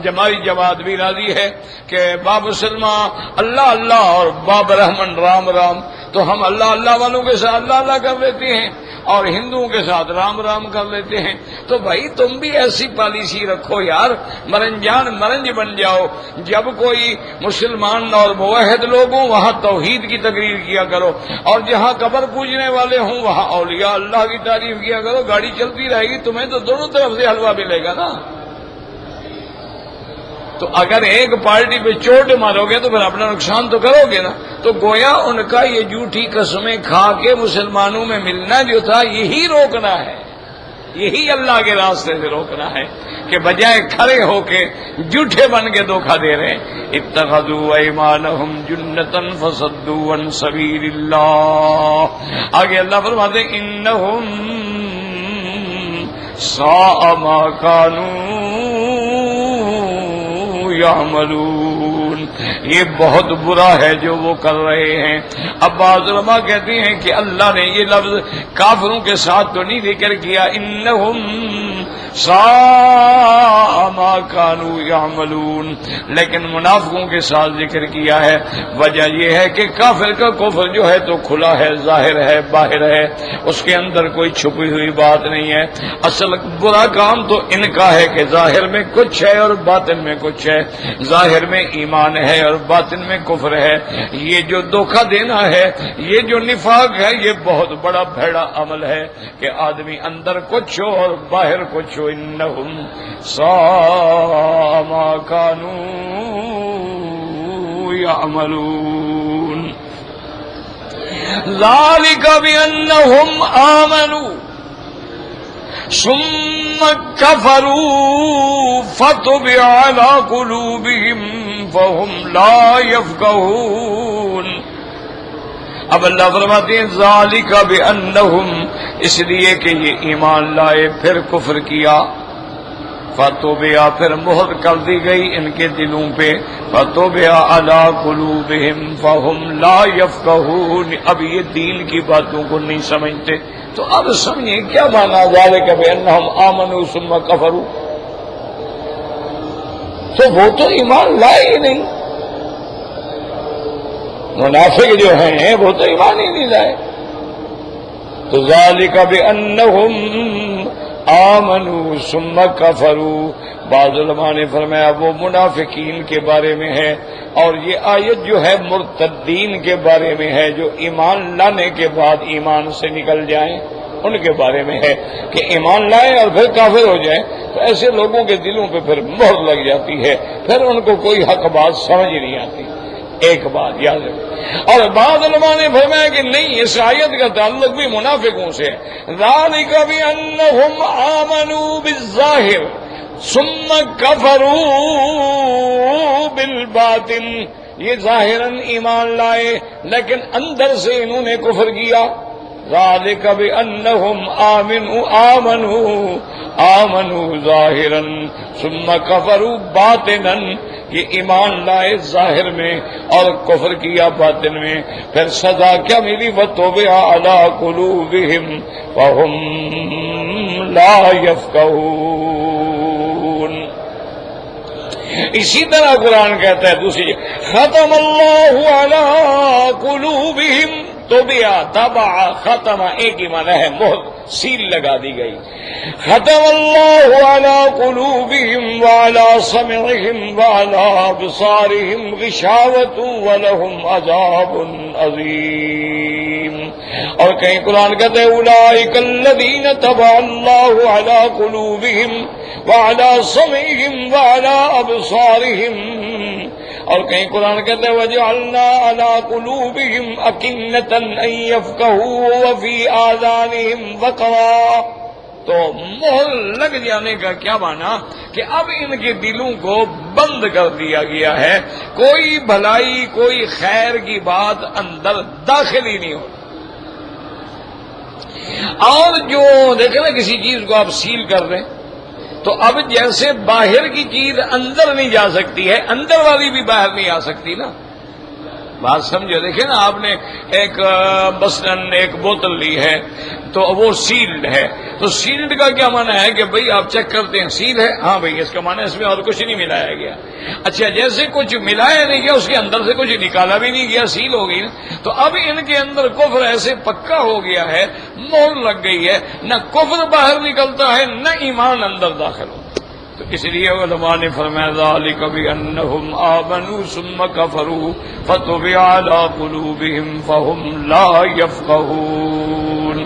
ہماری جماعت بھی راضی ہے کہ باب سلمہ اللہ اللہ اور باب رحمن رام رام، تو ہم اللہ اللہ والوں کے ساتھ اللہ اللہ کر لیتے ہیں اور ہندوؤں کے ساتھ رام رام کر لیتے ہیں۔ تو بھائی تم بھی ایسی پالیسی رکھو یار، مرنجان مرنج بن جاؤ، جب کوئی مسلمان اور موحد لوگ ہوں وہاں توحید کی تقریر کیا کرو، اور جہاں قبر پوجنے والے ہوں وہاں اولیاء اللہ کی تعریف کیا کرو، گاڑی چلتی رہے گی، تمہیں تو دونوں طرف سے حلوہ ملے گا نا۔ تو اگر ایک پارٹی پہ چوٹ مارو گے تو پھر اپنا نقصان تو کرو گے نا۔ تو گویا ان کا یہ جھوٹی قسمیں کھا کے مسلمانوں میں ملنا جو تھا یہی روکنا ہے، یہی اللہ کے راستے سے روکنا ہے، کہ بجائے کھڑے ہو کے جھوٹے بن کے دھوکہ دے رہے ہیں۔ اتخذوا ایمانہم جنۃ فصدوا عن سبیل اللہ۔ آگے اللہ فرماتے ہیں انہم ساء ما کانوا یعملون، یہ بہت برا ہے جو وہ کر رہے ہیں۔ اب بعض علماء کہتے ہیں کہ اللہ نے یہ لفظ کافروں کے ساتھ تو نہیں ذکر کیا، انہم ساء ما كانوا يعملون. لیکن منافقوں کے ساتھ ذکر کیا ہے. وجہ یہ ہے کہ کافر کا کفر جو ہے تو کھلا ہے، ظاہر ہے، باہر ہے، اس کے اندر کوئی چھپی ہوئی بات نہیں ہے. اصل برا کام تو ان کا ہے کہ ظاہر میں کچھ ہے اور باطن میں کچھ ہے. ظاہر میں ایمان ہے اور باطن میں کفر ہے. یہ جو دھوکہ دینا ہے، یہ جو نفاق ہے، یہ بہت بڑا بھیڑا عمل ہے کہ آدمی اندر کچھ ہو اور باہر کچھ ہو. انہم ساء ما كانوا يعملون. ذلك بأنهم آمنوا ثم كفروا فطبع على قلوبهم فهم لا يفقهون. اب اللہ فرماتے ہیں ذالک بأنہم، اس لیے کہ یہ ایمان لائے پھر کفر کیا. فطبع، پھر مہر کر دی گئی ان کے دلوں پہ. فطبع علی قلوبہم فہم لا یفقہون، اب یہ دین کی باتوں کو نہیں سمجھتے. تو اب سمجھیں کیا مانا ذالک بأنہم آمنوا ثم کفروا. تو وہ تو ایمان لائے ہی نہیں. منافق جو ہیں وہ تو ایمان ہی نہیں لائے. تو ذالک بأنہم آمنوا ثم کفروا. بعض علماء نے فرمایا وہ منافقین کے بارے میں ہے، اور یہ آیت جو ہے مرتدین کے بارے میں ہے، جو ایمان لانے کے بعد ایمان سے نکل جائیں ان کے بارے میں ہے کہ ایمان لائیں اور پھر کافر ہو جائیں. تو ایسے لوگوں کے دلوں پہ پھر مہر لگ جاتی ہے، پھر ان کو کوئی حق بات سمجھ ہی نہیں آتی. ایک بات یاد رکھیں. اور بعض علماء نے فرمایا کہ نہیں، اس آیت کا تعلق بھی منافقوں سے ہے. ذالک بأنہم آمنوا بالظاہر ثم کفروا بالباطن. یہ ظاہراً ایمان لائے لیکن اندر سے انہوں نے کفر کیا. ذالک بأنہم آمنوا ظاہرا ثم کفروا باطنا. یہ ایمان لائے ظاہر میں اور کفر کیا باطن میں. پھر سزا کیا ملی؟ وَطُبِعَ عَلَىٰ قُلُوبِهِمْ فَهُمْ لَا يَفْقَهُونَ. اسی طرح قرآن کہتا ہے دوسری جگہ ختم اللہ علی قلوبہم. طبع، طبع، ختم ایک ہی معنی ہے، مہر، سیل لگا دی گئی. ختم اللہ علی قلوبہم وعلی سمعہم وعلی ابصارہم غشاوۃ ولہم عذاب عظیم. اور کہیں قرآن کہتے ہیں اولئک الذین طبع اللہ علی قلوبہم وعلی سمعہم وعلی ابصارہم. اور کہیں قرآن کہتے ہیں وَجَعَلْنَا عَلَىٰ قُلُوبِهِمْ أَكِنَّةً أَن يَفْقَهُوا وَفِي آذَانِهِمْ وَقْرًا. تو مہر لگ جانے کا کیا معنی کہ اب ان کے دلوں کو بند کر دیا گیا ہے، کوئی بھلائی کوئی خیر کی بات اندر داخل ہی نہیں ہوتی. اور جو دیکھیں نا کسی چیز کو آپ سیل کر دیں تو اب جیسے باہر کی چیز اندر نہیں جا سکتی ہے، اندر والی بھی باہر نہیں آ سکتی نا. بات سمجھو. دیکھیں نا آپ نے ایک مثلاً ایک بوتل لی ہے تو وہ سیلڈ ہے. تو سیلڈ کا کیا معنی ہے کہ بھئی آپ چیک کرتے ہیں سیل ہے، ہاں بھئی اس کا معنی اس میں اور کچھ نہیں ملایا گیا. اچھا جیسے کچھ ملایا نہیں گیا اس کے اندر سے کچھ نکالا بھی نہیں گیا، سیل ہو گئی نا. تو اب ان کے اندر کفر ایسے پکا ہو گیا ہے، مہر لگ گئی ہے، نہ کفر باہر نکلتا ہے نہ ایمان اندر داخل ہوتا. تو اس لیے علماء نے فرمایا ذالک بأنہم آمنوا ثم کفروا فطبع علی قلوبہم فہم لا یفقہون.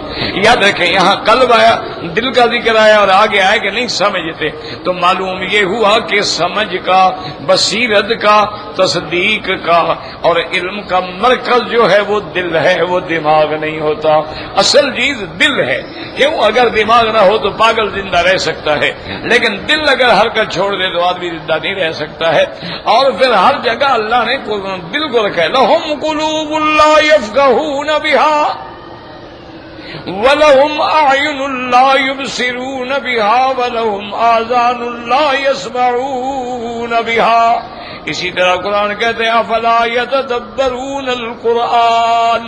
یاد رکھیں یہاں قلب آیا، دل کا ذکر آیا اور آگے آیا کہ نہیں سمجھتے. تو معلوم یہ ہوا کہ سمجھ کا، بصیرت کا، تصدیق کا اور علم کا مرکز جو ہے وہ دل ہے، وہ دماغ نہیں ہوتا. اصل چیز دل ہے. کیوں؟ اگر دماغ نہ ہو تو پاگل زندہ رہ سکتا ہے، لیکن دل اگر حرکت چھوڑ دے تو آدمی زندہ نہیں رہ سکتا ہے. اور پھر ہر جگہ اللہ نے دل کو رکھا ہے. لہم قلوب لا یفقہون بہا وَلَهُمْ أَعْيُنٌ لَا يُبْصِرُونَ بِهَا وَلَهُمْ آذَانٌ لَا يَسْمَعُونَ بِهَا. اسی طرح قرآن کہتے ہیں افلا يتدبرون القرآن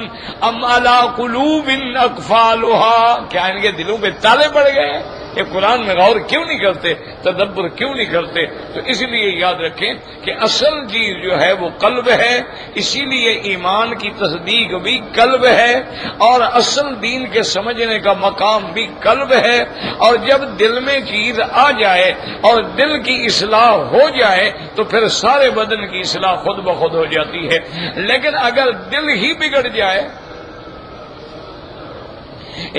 ام علی قلوب اقفالها. کیا ان کے دلوں پہ تالے پڑ گئے؟ یہ قرآن میں غور کیوں نہیں کرتے، تدبر کیوں نہیں کرتے؟ تو اس لیے یاد رکھیں کہ اصل چیز جو ہے وہ قلب ہے، اسی لیے ایمان کی تصدیق بھی قلب ہے، اور اصل دین کے سمجھنے کا مقام بھی قلب ہے۔ اور جب دل میں چیز آ جائے اور دل کی اصلاح ہو جائے تو پھر سارے بدن کی اصلاح خود بخود ہو جاتی ہے۔ لیکن اگر دل ہی بگڑ جائے،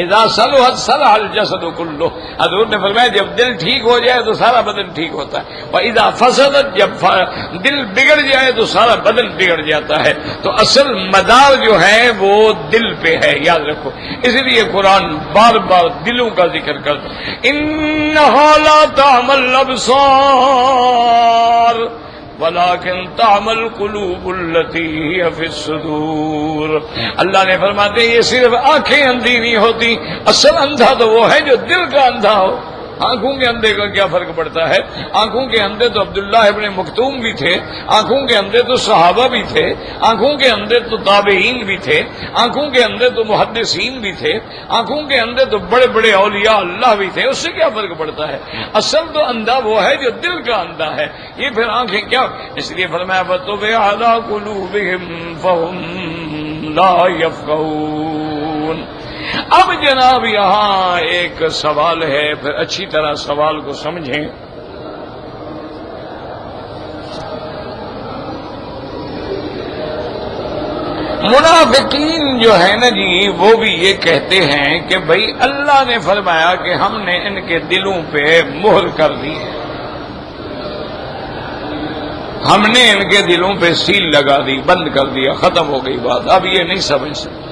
اذا صلحت صلح الجسد کلہ، حضور نے فرمایا جب دل ٹھیک ہو جائے تو سارا بدن ٹھیک ہوتا ہے، واذا فسدت، جب دل بگڑ جائے تو سارا بدن بگڑ جاتا ہے۔ تو اصل مدار جو ہے وہ دل پہ ہے، یاد رکھو۔ اس لیے قرآن بار بار دلوں کا ذکر کرتا ہے، انھا لا تعمی الابصار ولیکن تعمی القلوب التی ہی فی الصدور۔ اللہ نے فرماتے یہ صرف آنکھیں اندھی نہیں ہوتی، اصل اندھا تو وہ ہے جو دل کا اندھا ہو۔ آنکھوں کے اندھے کا کیا فرق پڑتا ہے؟ آنکھوں کے اندھے تو عبداللہ ابن مکتوم بھی تھے، آنکھوں کے اندھے تو صحابہ بھی تھے، آنکھوں کے اندھے تو تابعین بھی تھے، آنکھوں کے اندھے تو محدثین بھی تھے، آنکھوں کے اندھے تو بڑے بڑے اولیاء اللہ بھی تھے۔ اس سے کیا فرق پڑتا ہے؟ اصل تو اندھا وہ ہے جو دل کا اندھا ہے، یہ پھر آنکھیں کیا؟ اس لیے فرمایا فَطُبِعَ عَلَىٰ قُلُوبِهِمْ فَهُمْ لَا يَفْقَهُونَ۔ اب جناب یہاں ایک سوال ہے، پھر اچھی طرح سوال کو سمجھیں۔ منافقین جو ہے نا جی، وہ بھی یہ کہتے ہیں کہ بھئی اللہ نے فرمایا کہ ہم نے ان کے دلوں پہ مہر کر دی ہے، ہم نے ان کے دلوں پہ سیل لگا دی، بند کر دیا، ختم ہو گئی بات، اب یہ نہیں سمجھ سکتے۔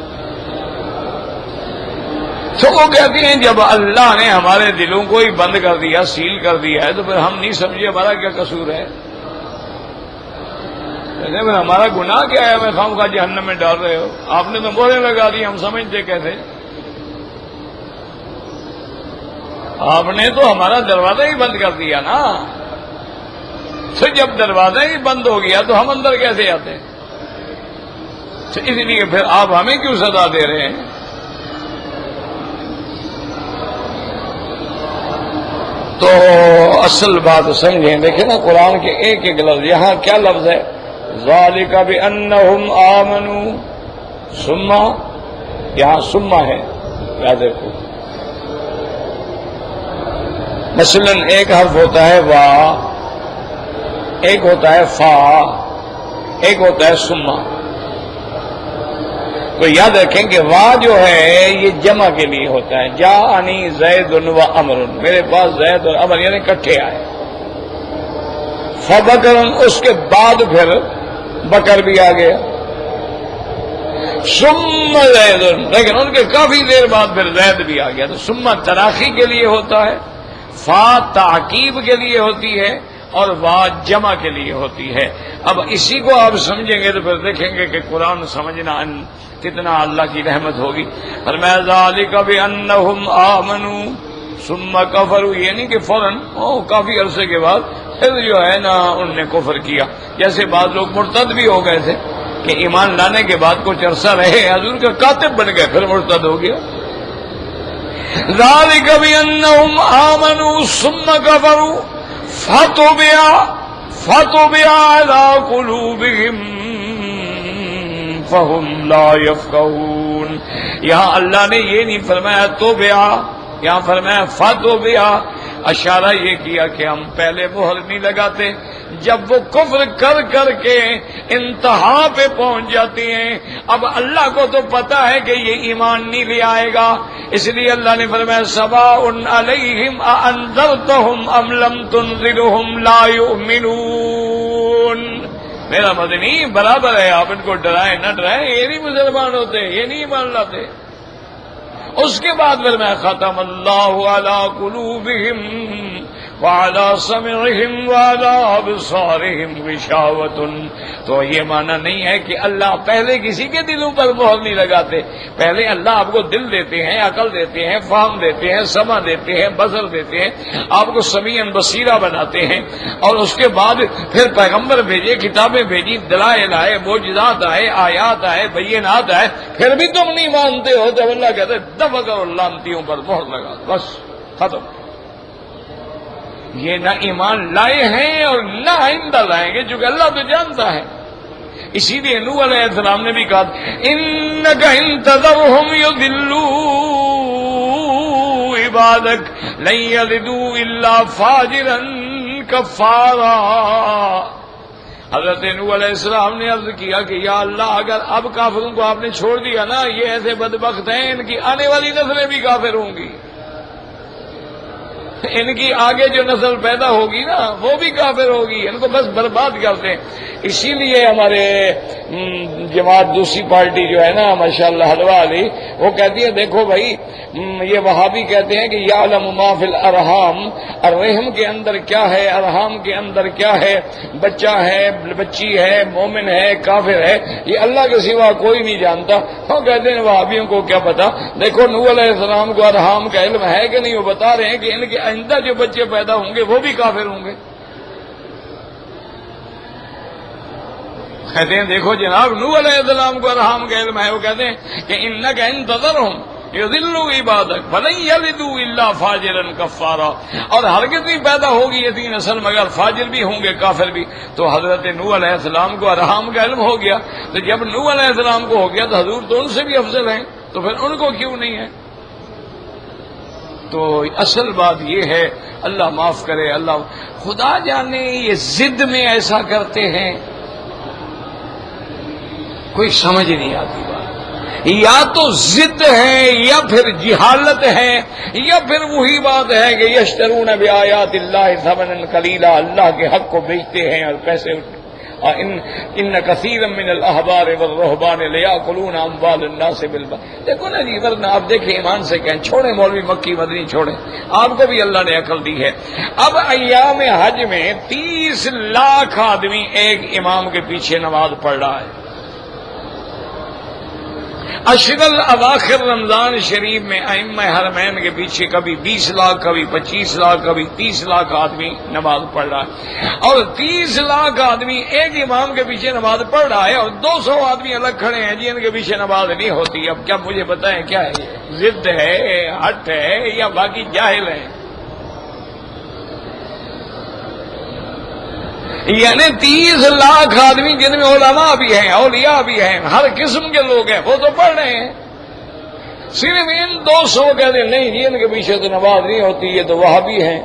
تو وہ کہتے ہیں جب اللہ نے ہمارے دلوں کو ہی بند کر دیا، سیل کر دیا ہے، تو پھر ہم نہیں سمجھے ہمارا کیا قصور ہے؟ کہتے ہیں پھر ہمارا گناہ کیا ہے، ہمیں خواہ جہنم میں ڈال رہے ہو؟ آپ نے تو مہریں لگا دی، ہم سمجھتے کیسے؟ آپ نے تو ہمارا دروازہ ہی بند کر دیا نا، پھر جب دروازہ ہی بند ہو گیا تو ہم اندر کیسے آتے ہیں؟ تو اس لیے پھر آپ ہمیں کیوں سزا دے رہے ہیں؟ تو اصل بات سمجھیں، دیکھیں نا قرآن کے ایک ایک لفظ، یہاں کیا لفظ ہے؟ ذالک بانہم آمنوا ثم، یہاں ثم ہے، یاد رکھو۔ مثلا ایک حرف ہوتا ہے وا، ایک ہوتا ہے فا، ایک ہوتا ہے ثم۔ تو یاد رکھیں کہ وا جو ہے یہ جمع کے لیے ہوتا ہے، جاءنی زید و عمر، میرے پاس زید اور عمر یعنی اکٹھے آئے۔ فبکر، اس کے بعد پھر بکر بھی آ گیا، ثم زید، لیکن ان کے کافی دیر بعد پھر زید بھی آ گیا۔ تو ثم تراخی کے لیے ہوتا ہے، فا تعقیب کے لیے ہوتی ہے، اور وا جمع کے لیے ہوتی ہے۔ اب اسی کو آپ سمجھیں گے تو پھر دیکھیں گے کہ قرآن سمجھنا کتنا اللہ کی رحمت ہوگی۔ فرمایا ذالک بانہم آمنوا ثم کفروا، یہ نہیں کہ فوراً کافی عرصے کے بعد پھر جو ہے نا ان نے کفر کیا، جیسے بعض لوگ مرتد بھی ہو گئے تھے کہ ایمان لانے کے بعد کچھ عرصہ رہے، حضور کا کاتب بن گئے، پھر مرتد ہو گیا۔ ذالک بانہم آمنوا ثم کفروا فطبع علی قلوبہم فہم لا یفقہون۔ یہاں اللہ نے یہ نہیں فرمایا طبع، یہاں فرمایا فطبع، اشارہ یہ کیا کہ ہم پہلے مہر نہیں لگاتے، جب وہ کفر کر کر کے انتہا پہ پہنچ جاتے ہیں۔ اب اللہ کو تو پتا ہے کہ یہ ایمان نہیں لے آئے گا، اس لیے اللہ نے فرمایا سواء علیہم اانذرتہم ام لم تنذرہم لا یؤمنون۔ میرا مدنی برابر ہے، آپ ان کو ڈرائیں نہ ڈرائیں، یہ نہیں مسلمان ہوتے، یہ نہیں مان لاتے۔ اس کے بعد پھر میں ختم اللہ علی قلوبہم وعلی سمعہم وعلی ابصارہم غشاوۃ۔ تو یہ معنی نہیں ہے کہ اللہ پہلے کسی کے دلوں پر مہر نہیں لگاتے، پہلے اللہ آپ کو دل دیتے ہیں، عقل دیتے ہیں، فہم دیتے ہیں، سمع دیتے ہیں، بصر دیتے ہیں، آپ کو سمیع بصیرہ بناتے ہیں، اور اس کے بعد پھر پیغمبر بھیجے، کتابیں بھیجی، دلائل آئے، معجزات آئے، آیات آئے، بینات آئے، پھر بھی تم نہیں مانتے ہو، تو اللہ کہتے ہیں دفع کرو لعنتیوں پر مہر لگا، بس ختم۔ یہ نہ ایمان لائے ہیں اور نہ آئندہ لائیں گے، چونکہ اللہ تو جانتا ہے۔ اسی لیے نوح علیہ السلام نے بھی کہا انک ان تذرہم یضلوا عبادک لن یلدوا الا فاجرا کفارا۔ حضرت نوح علیہ السلام نے عرض کیا کہ یا اللہ اگر اب کافروں کو آپ نے چھوڑ دیا نا، یہ ایسے بدبخت ہیں، ان کی آنے والی نسلیں بھی کافر ہوں گی، ان کی آگے جو نسل پیدا ہوگی نا وہ بھی کافر ہوگی، ان کو بس برباد کر دیں۔ اسی لیے ہمارے جماعت دوسری پارٹی جو ہے نا ماشاءاللہ حلوہ علی، وہ کہتی ہے دیکھو بھائی یہ وہابی کہتے ہیں کہ یعلم ما فی الارحام، الرحم کے اندر کیا ہے، ارحام کے اندر کیا ہے، بچہ ہے، بچی ہے، مومن ہے، کافر ہے، یہ اللہ کے سوا کوئی نہیں جانتا۔ وہ کہتے ہیں وہابیوں کو کیا پتا، دیکھو نوح علیہ السلام کو ارحام کا علم ہے کہ نہیں، وہ بتا رہے ہیں کہ ان کے آئندہ جو بچے پیدا ہوں گے وہ بھی کافر ہوں گے۔ کہتے ہیں دیکھو جناب نوح علیہ السلام کو ارحام کا علم ہے، وہ کہتے ہیں کہ انک ان تذرہم یضلوا عبادک فلن یلدوا الا فاجرا کفارا، اور ہرگز نہیں پیدا ہوگی ایسی نسل مگر فاجر بھی ہوں گے، کافر بھی۔ تو حضرت نوح علیہ السلام کو ارحام کا علم ہو گیا، تو جب نوح علیہ السلام کو ہو گیا تو حضور تو ان سے بھی افضل ہیں، تو پھر ان کو کیوں نہیں ہے؟ تو اصل بات یہ ہے، اللہ معاف کرے، اللہ خدا جانے یہ ضد میں ایسا کرتے ہیں، کوئی سمجھ نہیں آتی بات، یا تو ضد ہے یا پھر جہالت ہے، یا پھر وہی بات ہے کہ یشترون بآیات اللہ ثمنا قلیلا، اللہ کے حق کو بیچتے ہیں اور پیسے ان کثیرا من الاحبار والرہبان لیاکلون اموال الناس بالباطل۔ دیکھو نا جی، ورنہ آپ دیکھیں ایمان سے کہیں چھوڑیں مولوی مکی مدنی چھوڑیں، آپ کو بھی اللہ نے عقل دی ہے۔ اب ایام حج میں 30 لاکھ آدمی ایک امام کے پیچھے نماز پڑھ رہا ہے۔ اشر الاواخر رمضان شریف میں ائمہ حرمین کے پیچھے کبھی 20 لاکھ، کبھی 25 لاکھ، کبھی 30 لاکھ آدمی نماز پڑھ رہا ہے، اور 30 لاکھ آدمی ایک امام کے پیچھے نماز پڑھ رہا ہے، اور 200 آدمی الگ کھڑے ہیں جی ان کے پیچھے نماز نہیں ہوتی۔ اب کیا مجھے بتائیں کیا ہے یہ، ضد ہے، ہٹ ہے، یا باقی جاہل ہے؟ یعنی 30 لاکھ آدمی جن میں علماء بھی ہیں، اولیاء بھی ہیں، ہر قسم کے لوگ ہیں، وہ تو پڑھ رہے ہیں، صرف ان 200 کہتے ہیں نہیں جی ان کے پیچھے تو نماز نہیں ہوتی، یہ تو وہابی ہیں۔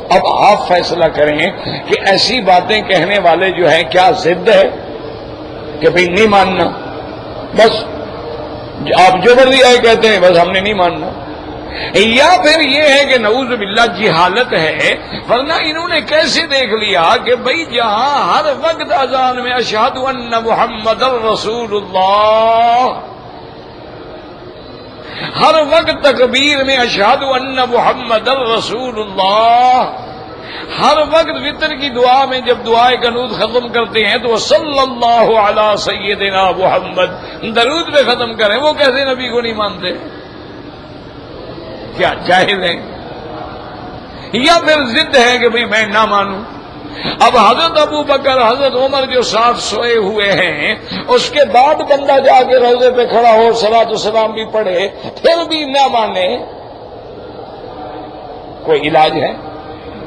اب آپ فیصلہ کریں کہ ایسی باتیں کہنے والے جو ہیں کیا ضد ہے کہ بھئی نہیں ماننا، بس آپ جو مرضی آئے کہتے ہیں بس ہم نے نہیں ماننا، یا پھر یہ ہے کہ نعوذ باللہ جہالت ہے، ورنہ انہوں نے کیسے دیکھ لیا کہ بھئی جہاں ہر وقت اذان میں اشہد ان محمد الرسول اللہ، ہر وقت تکبیر میں اشہد ان محمد الرسول اللہ، ہر وقت وطر کی دعا میں جب دعائے قنوت ختم کرتے ہیں تو صلی اللہ علی سیدنا محمد درود پہ ختم کریں، وہ کیسے نبی کو نہیں مانتے؟ کیا جاہل ہیں؟ یا پھر ضد ہے کہ بھئی میں نہ مانوں؟ اب حضرت ابو بکر، حضرت عمر جو ساتھ سوئے ہوئے ہیں، اس کے بعد بندہ جا کے روضے پہ کھڑا ہو صلاۃ والسلام بھی پڑھے پھر بھی نہ مانے، کوئی علاج ہے؟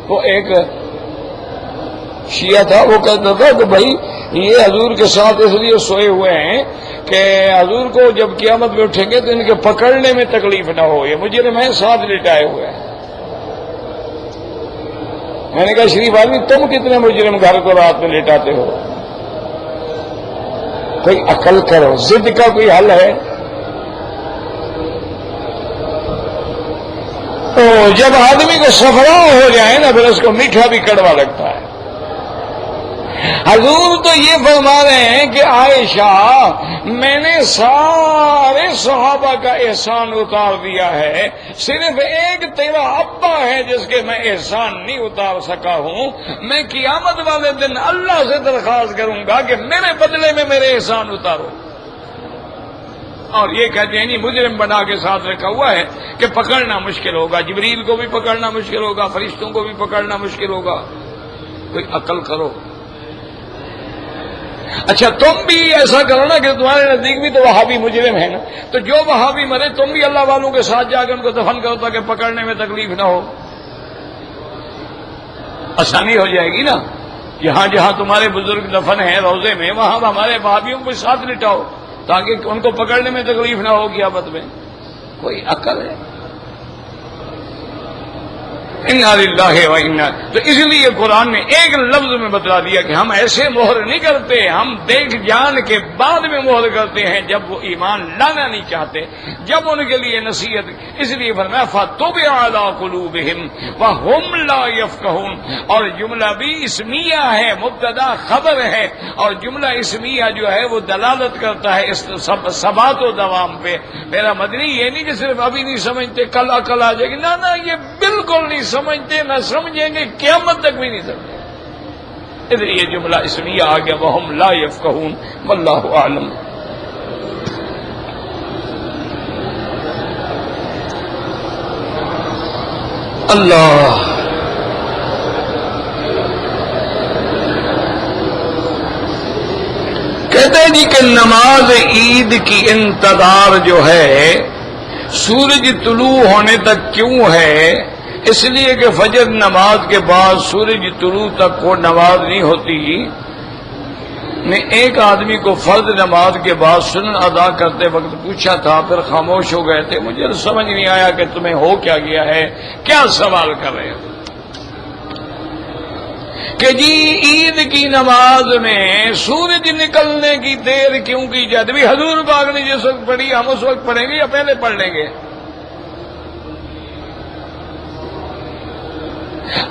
وہ ایک شیعہ تھا، وہ کہتا تھا کہ بھائی یہ حضور کے ساتھ اس لیے سوئے ہوئے ہیں کہ حضور کو جب قیامت میں اٹھیں گے تو ان کے پکڑنے میں تکلیف نہ ہو، یہ مجرم ہیں ساتھ لٹائے ہوئے ہیں۔ میں نے کہا شریف آدمی تم کتنے مجرم گھر کو رات میں لٹاتے ہو؟ کوئی عقل کرو، ضد کا کوئی حل ہے؟ تو جب آدمی کو صفرا ہو جائے نا پھر اس کو میٹھا بھی کڑوا لگتا ہے۔ حضور تو یہ فرما رہے ہیں کہ عائشہ میں نے سارے صحابہ کا احسان اتار دیا ہے، صرف ایک تیرا ابا ہے جس کے میں احسان نہیں اتار سکا ہوں، میں قیامت والے دن اللہ سے درخواست کروں گا کہ میرے بدلے میں میرے احسان اتارو۔ اور یہ کہتے ہیں نہیں مجرم بنا کے ساتھ رکھا ہوا ہے کہ پکڑنا مشکل ہوگا، جبریل کو بھی پکڑنا مشکل ہوگا، فرشتوں کو بھی پکڑنا مشکل ہوگا۔ کوئی عقل کرو۔ اچھا تم بھی ایسا کرو نا کہ تمہارے نزدیک بھی تو وہابی مجرم ہے نا، تو جو وہابی مرے تم بھی اللہ والوں کے ساتھ جا کے ان کو دفن کرو تاکہ پکڑنے میں تکلیف نہ ہو، آسانی ہو جائے گی نا۔ جہاں جہاں تمہارے بزرگ دفن ہیں روزے میں، وہاں ہمارے وہابیوں کو ساتھ لٹاؤ تاکہ ان کو پکڑنے میں تکلیف نہ ہو قیامت میں۔ کوئی عقل ہے؟ انا للہ و انا، تو اس لیے قرآن نے ایک لفظ میں بتلا دیا کہ ہم ایسے مہر نہیں کرتے، ہم دیکھ جان کے بعد میں مہر کرتے ہیں جب وہ ایمان لانا نہیں چاہتے، جب ان کے لیے نصیحت، اس لیے فرمایا فَطُبِعَ عَلَىٰ قُلُوبِهِمْ وَهُمْ لَا يَفْقَهُونَ، اور جملہ بھی اسمیہ ہے، مبتدا خبر ہے، اور جملہ اسمیہ جو ہے وہ دلالت کرتا ہے ثبات و دوام پہ۔ میرا مدنی یہ نہیں کہ صرف ابھی نہیں سمجھتے کل عقل آ جائے گی، نہ یہ بالکل نہیں سمجھتے، نہ سمجھیں گے قیامت تک بھی نہیں سمجھیں۔ ادھر یہ جملہ اسمیہ آ گیا وَهُمْ لَا يَفْقَهُونَ وَاللَّهُ أَعْلَمُ۔ اللہ کہتے ہیں جی کہ نماز عید کی انتظار جو ہے سورج طلوع ہونے تک کیوں ہے؟ اس لیے کہ فجر نماز کے بعد سورج طلوع تک کو نماز نہیں ہوتی۔ میں ایک آدمی کو فرض نماز کے بعد سنن ادا کرتے وقت پوچھا تھا، پھر خاموش ہو گئے تھے، مجھے سمجھ نہیں آیا کہ تمہیں ہو کیا گیا ہے، کیا سوال کر رہے ہیں کہ جی عید کی نماز میں سورج نکلنے کی دیر کیوں کی جاتی؟ بھی حضور پاک نے جس وقت پڑھی ہم اس وقت پڑھیں گے یا پہلے پڑھ لیں گے؟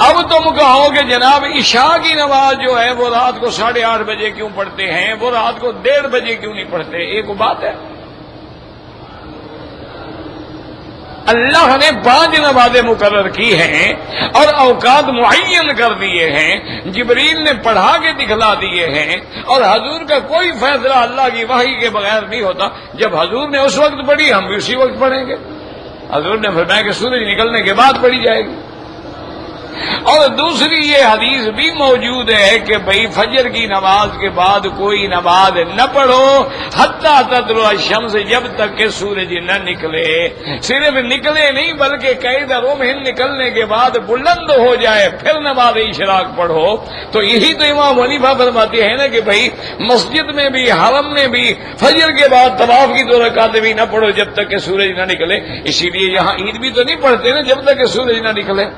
اب تم کہو کہ جناب عشاء کی نماز جو ہے وہ رات کو 8:30 بجے کیوں پڑھتے ہیں، وہ رات کو 1:30 بجے کیوں نہیں پڑھتے؟ ایک بات ہے، اللہ نے 5 نمازیں مقرر کی ہیں اور اوقات معین کر دیے ہیں، جبریل نے پڑھا کے دکھلا دیے ہیں، اور حضور کا کوئی فیصلہ اللہ کی وحی کے بغیر نہیں ہوتا۔ جب حضور نے اس وقت پڑھی ہم بھی اسی وقت پڑھیں گے۔ حضور نے فرمایا کہ سورج نکلنے کے بعد پڑھی جائے گی۔ اور دوسری یہ حدیث بھی موجود ہے کہ بھئی فجر کی نماز کے بعد کوئی نماز نہ پڑھو حتی تطلع الشمس، جب تک کہ سورج نہ نکلے۔ صرف نکلے نہیں بلکہ قید رمح نکلنے کے بعد بلند ہو جائے پھر نماز اشراق پڑھو۔ تو یہی تو امام حنیفہ فرماتے ہیں نا کہ بھئی مسجد میں بھی حرم میں بھی فجر کے بعد طواف کی 2 رکعتیں بھی نہ پڑھو جب تک کہ سورج نہ نکلے۔ اسی لیے یہاں عید بھی تو نہیں پڑھتے نا جب تک کہ سورج نہ نکلے۔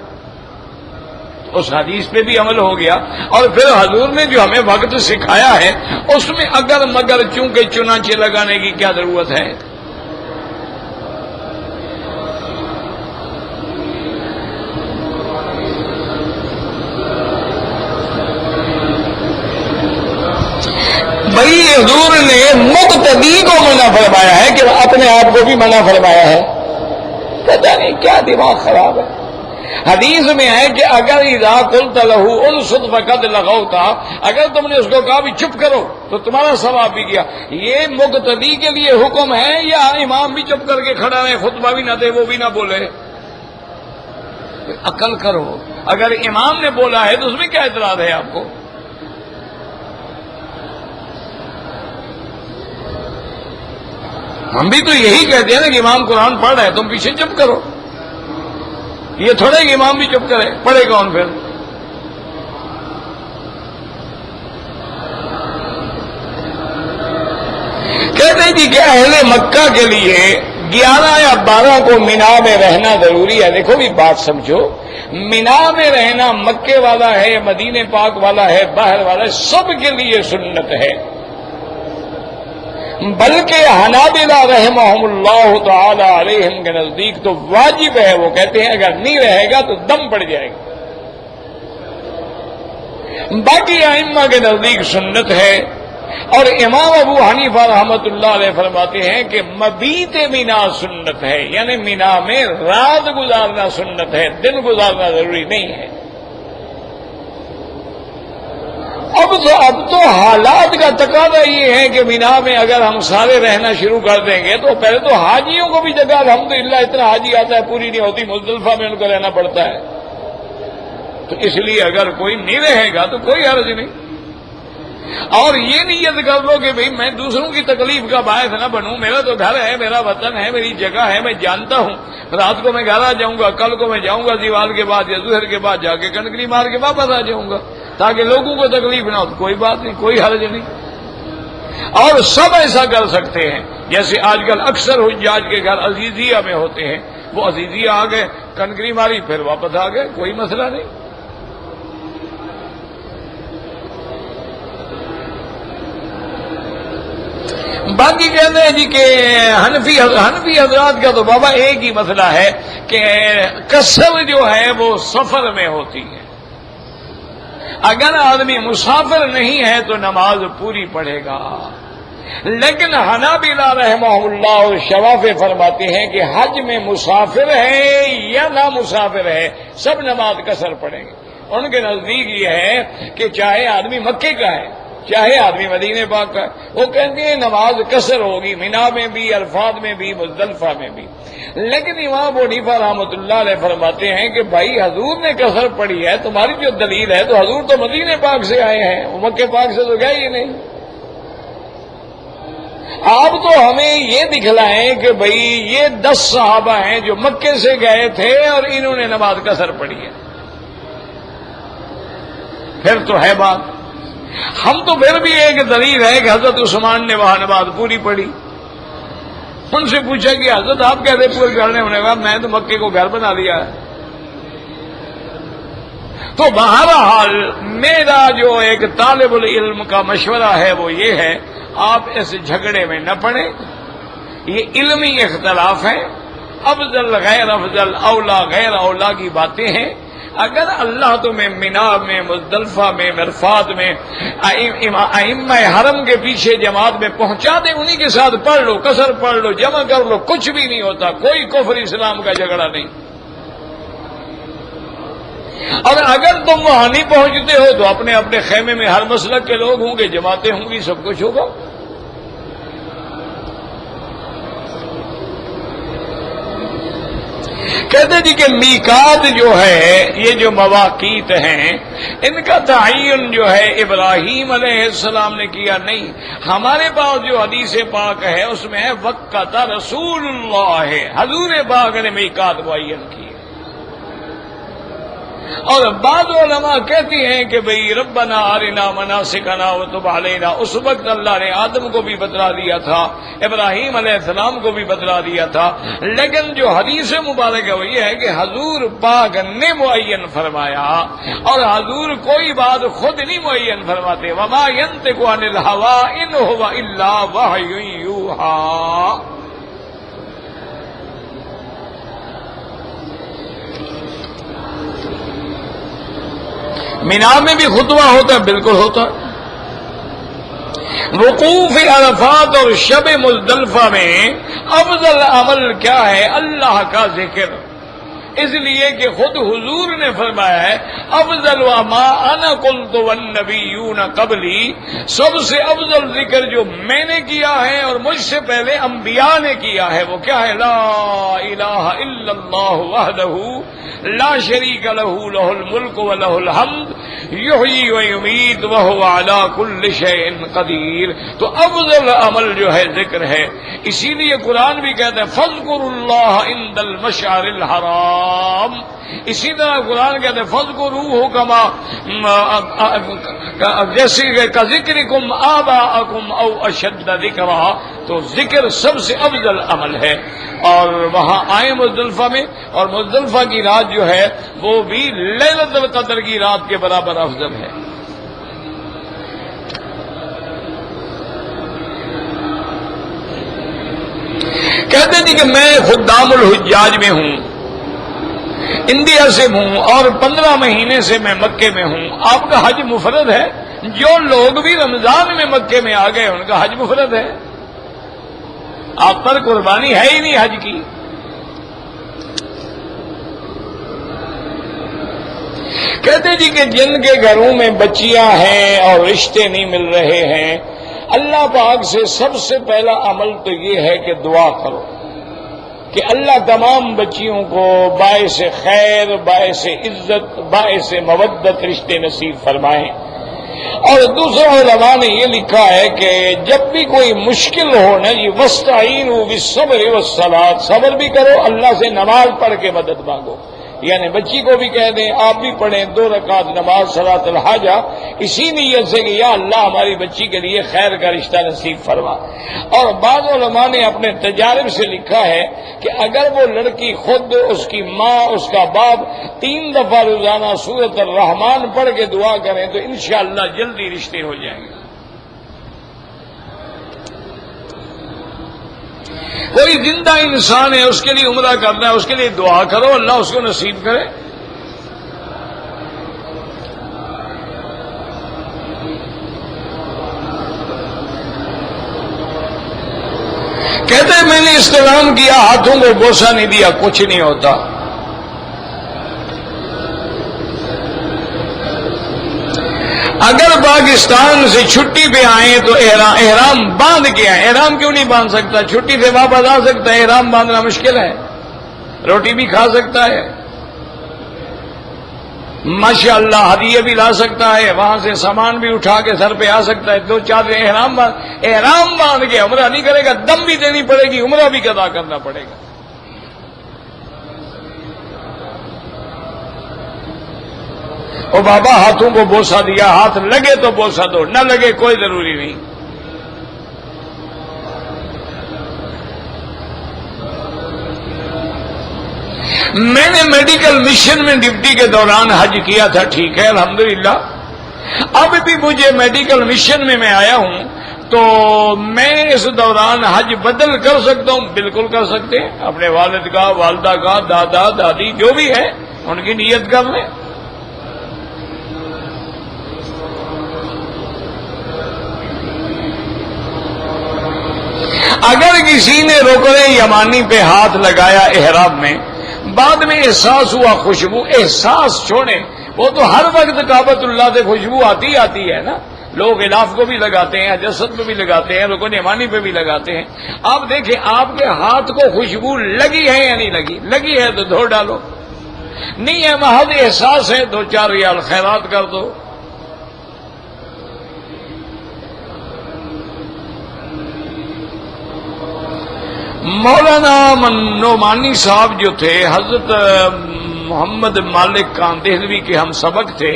اس حدیث پہ بھی عمل ہو گیا، اور پھر حضور نے جو ہمیں وقت سکھایا ہے اس میں اگر مگر چونکہ چنانچہ لگانے کی کیا ضرورت ہے؟ بھائی حضور نے مقتدی کو منع فرمایا ہے کہ اپنے آپ کو بھی منع فرمایا ہے، پتہ نہیں کیا دماغ خراب ہے۔ حدیث میں ہے کہ اگر اذا قلت له انصت فقد لغوت، اگر تم نے اس کو کہا بھی چپ کرو تو تمہارا ثواب بھی کیا۔ یہ مقتدی کے لیے حکم ہے یا امام بھی چپ کر کے کھڑا رہے، خطبہ بھی نہ دے وہ بھی نہ بولے؟ عقل کرو، اگر امام نے بولا ہے تو اس میں کیا اعتراض ہے آپ کو؟ ہم بھی تو یہی کہتے ہیں نا کہ امام قرآن پڑھ رہا ہے تم پیچھے چپ کرو، یہ تھوڑے کہ امام بھی چپ کرے، پڑھے کون پھر؟ کہتے ہیں جی کہ اہل مکہ کے لیے 11 یا 12 کو مینا میں رہنا ضروری ہے۔ دیکھو بھی بات سمجھو، مینا میں رہنا مکے والا ہے، مدینے پاک والا ہے، باہر والا ہے، سب کے لیے سنت ہے، بلکہ حنابلہ رحمہم اللہ تعالی علیہم کے نزدیک تو واجب ہے۔ وہ کہتے ہیں اگر نہیں رہے گا تو دم پڑ جائے گا۔ باقی ائمہ کے نزدیک سنت ہے، اور امام ابو حنیفہ رحمۃ اللہ علیہ فرماتے ہیں کہ مبیت مینا سنت ہے، یعنی مینا میں رات گزارنا سنت ہے، دن گزارنا ضروری نہیں ہے۔ اب تو حالات کا تقاضا یہ ہے کہ مینا میں اگر ہم سارے رہنا شروع کر دیں گے تو پہلے تو حاجیوں کو بھی جگہ الحمدللہ اتنا حاجی آتا ہے پوری نہیں ہوتی، مزدلفہ میں ان کو رہنا پڑتا ہے، تو اس لیے اگر کوئی نہیں رہے گا تو کوئی حرج نہیں۔ اور یہ نیت کر لو کہ بھئی میں دوسروں کی تکلیف کا باعث نہ بنوں، میرا تو گھر ہے، میرا وطن ہے، میری جگہ ہے، میں جانتا ہوں رات کو میں گھر آ جاؤں گا، کل کو میں جاؤں گا دیوال کے بعد یا ظہر کے بعد جا کے کنکری مار کے واپس آ جاؤں گا تاکہ لوگوں کو تکلیف نہ ہو، تو کوئی بات نہیں، کوئی حرج نہیں۔ اور سب ایسا کر سکتے ہیں، جیسے آج کل اکثر حجاج کے گھر عزیزیہ میں ہوتے ہیں، وہ عزیزیہ آ گئے، کنکری ماری، پھر واپس آ گئے، کوئی مسئلہ نہیں۔ باقی کہتے ہیں جی کہ حنفی حضرات کا تو بابا ایک ہی مسئلہ ہے کہ قصر جو ہے وہ سفر میں ہوتی ہے، اگر آدمی مسافر نہیں ہے تو نماز پوری پڑھے گا، لیکن حنابلہ رحمہ اللہ اور شوافی فرماتے ہیں کہ حج میں مسافر ہے یا نہ مسافر ہے سب نماز قصر پڑھیں گے۔ ان کے نزدیک یہ ہے کہ چاہے آدمی مکے کا ہے چاہے آدمی مدینے پاک کا ہے، وہ کہتے ہیں نماز قصر ہوگی، مینا میں بھی، عرفات میں بھی، مزدلفہ میں بھی۔ لیکن امام ابو حنیفہ رحمۃ اللہ علیہ فرماتے ہیں کہ بھائی حضور نے قصر پڑھی ہے، تمہاری جو دلیل ہے تو حضور تو مدینے پاک سے آئے ہیں، وہ مکے پاک سے تو گئے ہی نہیں۔ آپ تو ہمیں یہ دکھلائیں کہ بھئی یہ 10 صحابہ ہیں جو مکے سے گئے تھے اور انہوں نے نماز قصر پڑھی ہے، پھر تو ہے بات۔ ہم تو پھر بھی ایک دلیل ہے کہ حضرت عثمان نے وہاں نماز پوری پڑھی۔ ان سے پوچھا کہ حضرت آپ کہتے پورے کرنے ہونے کا، میں تو مکے کو گھر بنا لیا ہے۔ تو بہرحال میرا جو ایک طالب العلم کا مشورہ ہے وہ یہ ہے، آپ اس جھگڑے میں نہ پڑیں، یہ علمی اختلاف ہے، افضل غیر افضل، اولا غیر اولا کی باتیں ہیں۔ اگر اللہ تمہیں مینا میں، مزدلفہ میں، عرفات میں، ائمہ حرم کے پیچھے جماعت میں پہنچا دے، انہی کے ساتھ پڑھ لو، قصر پڑھ لو، جمع کر لو، کچھ بھی نہیں ہوتا، کوئی کفر اسلام کا جھگڑا نہیں۔ اور اگر تم وہاں نہیں پہنچتے ہو تو اپنے اپنے خیمے میں ہر مسلک کے لوگ ہوں گے، جماعتیں ہوں گی، سب کچھ ہوگا۔ کہتے جی کہ میقات جو ہے، یہ جو مواقیت ہیں، ان کا تعین جو ہے ابراہیم علیہ السلام نے کیا نہیں۔ ہمارے پاس جو حدیث پاک ہے اس میں ہے وقت رسول اللہ ہے، حضور پاک نے میقات معین کی۔ اور بعض علماء کہتی ہیں کہ بھئی ربنا ارنا مناسکنا وتب علینا، اس وقت اللہ نے آدم کو بھی بتلا دیا تھا، ابراہیم علیہ السلام کو بھی بتلا دیا تھا، لیکن جو حدیث مبارک ہے وہ یہ ہے کہ حضور پاک نے معین فرمایا، اور حضور کوئی بات خود نہیں معین فرماتے، وما ينطق عن الهوى ان هو الا وحی یوحی۔ مینا میں بھی خطبہ ہوتا ہے، بالکل ہوتا ہے۔ وقوف عرفات اور شب مزدلفہ میں افضل عمل کیا ہے؟ اللہ کا ذکر، اس لیے کہ خود حضور نے فرمایا ہے افضل ما انا قلت والنبیون قبلی، سب سے افضل ذکر جو میں نے کیا ہے اور مجھ سے پہلے انبیاء نے کیا ہے وہ کیا ہے؟ لا الہ الا اللہ وحدہ لا شریک لہ لہ الملک ولہ الحمد یحیی ویمیت وہو علی کل شیء قدیر۔ تو افضل عمل جو ہے ذکر ہے، اسی لیے قرآن بھی کہتا ہے فاذکروا اللہ عند المشعر الحرام، اسی طرح قرآن کہتے ہیں فاذکروہ کما، جیسے کہ ذکرکم آباءکم او اشد ذکرا، تو ذکر سب سے افضل عمل ہے۔ اور وہاں آئے مزدلفہ میں، اور مزدلفہ کی رات جو ہے وہ بھی لیلۃ القدر کی رات کے برابر افضل ہے۔ کہتے تھے کہ میں خدام الحجاج میں ہوں، انڈیا سے ہوں، اور 15 مہینے سے میں مکے میں ہوں، آپ کا حج مفرد ہے؟ جو لوگ بھی رمضان میں مکے میں آ گئے ان کا حج مفرد ہے، آپ پر قربانی ہے ہی نہیں حج کی۔ کہتے جی کہ جن کے گھروں میں بچیاں ہیں اور رشتے نہیں مل رہے ہیں، اللہ پاک سے سب سے پہلا عمل تو یہ ہے کہ دعا کرو کہ اللہ تمام بچیوں کو باعث خیر، باعث عزت، باعث مودت رشتے نصیب فرمائیں۔ اور دوسرا علماء نے یہ لکھا ہے کہ جب بھی کوئی مشکل ہو نا جی، وَاسْتَعِينُوا بِالصَّبْرِ وَالصَّلَاةِ، صبر بھی کرو، اللہ سے نماز پڑھ کے مدد مانگو. یعنی بچی کو بھی کہہ دیں آپ بھی پڑھیں 2 رکعت نماز صلاۃ الحاجہ، اسی نیت سے کہ یا اللہ ہماری بچی کے لیے خیر کا رشتہ نصیب فرما. اور بعض علماء نے اپنے تجارب سے لکھا ہے کہ اگر وہ لڑکی خود، اس کی ماں، اس کا باپ 3 دفعہ روزانہ سورۃ الرحمن پڑھ کے دعا کریں تو انشاءاللہ جلدی رشتے ہو جائیں گے. کوئی زندہ انسان ہے، اس کے لیے عمرہ کرنا ہے، اس کے لیے دعا کرو، اللہ اس کو نصیب کرے. کہتے ہیں میں نے استلام کیا، ہاتھوں کو بوسہ نہیں دیا، کچھ نہیں ہوتا. اگر پاکستان سے چھٹی پہ آئیں تو احرام باندھ کے آئیں. احرام کیوں نہیں باندھ سکتا؟ چھٹی سے واپس آ سکتا ہے، احرام باندھنا مشکل ہے، روٹی بھی کھا سکتا ہے، ماشاءاللہ ہدیے بھی لا سکتا ہے، وہاں سے سامان بھی اٹھا کے سر پہ آ سکتا ہے. 2-4 دن احرام باندھ کے عمرہ نہیں کرے گا، دم بھی دینی پڑے گی، عمرہ بھی قضا کرنا پڑے گا. او بابا ہاتھوں کو بوسہ دیا، ہاتھ لگے تو بوسہ دو، نہ لگے کوئی ضروری نہیں. میں نے میڈیکل مشن میں ڈیوٹی کے دوران حج کیا تھا، ٹھیک ہے الحمدللہ. اب بھی مجھے میڈیکل مشن میں آیا ہوں تو میں اس دوران حج بدل کر سکتا ہوں؟ بالکل کر سکتے ہیں. اپنے والد کا، والدہ کا، دادا دادی جو بھی ہے ان کی نیت کر لیں. اگر کسی نے رکن یمانی پہ ہاتھ لگایا احرام میں، بعد میں احساس ہوا خوشبو، احساس چھوڑیں، وہ تو ہر وقت کعبۃ اللہ سے خوشبو آتی ہے نا. لوگ غلاف کو بھی لگاتے ہیں، جسد پہ بھی لگاتے ہیں، رکن یمانی پہ بھی لگاتے ہیں. آپ دیکھیں آپ کے ہاتھ کو خوشبو لگی ہے یا نہیں لگی؟ لگی ہے تو دھو ڈالو، نہیں ہے محض احساس ہے 2-4 ریال خیرات کر دو. مولانا نعمانی صاحب جو تھے، حضرت محمد مالک کان دہلوی کے ہم سبق تھے،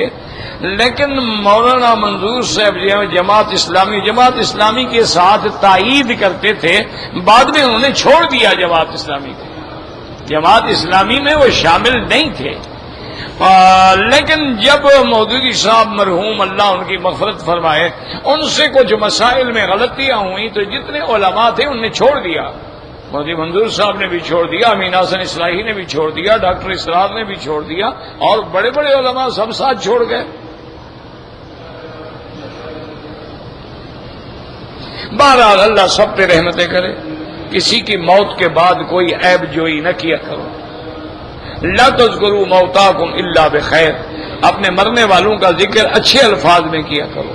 لیکن مولانا منظور صاحب جماعت اسلامی کے ساتھ تائید کرتے تھے. بعد میں انہوں نے چھوڑ دیا جماعت اسلامی کو، جماعت اسلامی میں وہ شامل نہیں تھے. لیکن جب مودودی صاحب مرحوم اللہ ان کی مغفرت فرمائے، ان سے کچھ مسائل میں غلطیاں ہوئیں تو جتنے علماء تھے ان نے چھوڑ دیا. مودی منظور صاحب نے بھی چھوڑ دیا، امین حسن اصلاحی نے بھی چھوڑ دیا، ڈاکٹر اسرار نے بھی چھوڑ دیا، اور بڑے بڑے علماء سب ساتھ چھوڑ گئے. بہرحال اللہ سب پہ رحمتیں کرے. کسی کی موت کے بعد کوئی عیب جوئی نہ کیا کرو. لا تذکروا موتاکم الا بخیر، اپنے مرنے والوں کا ذکر اچھے الفاظ میں کیا کرو.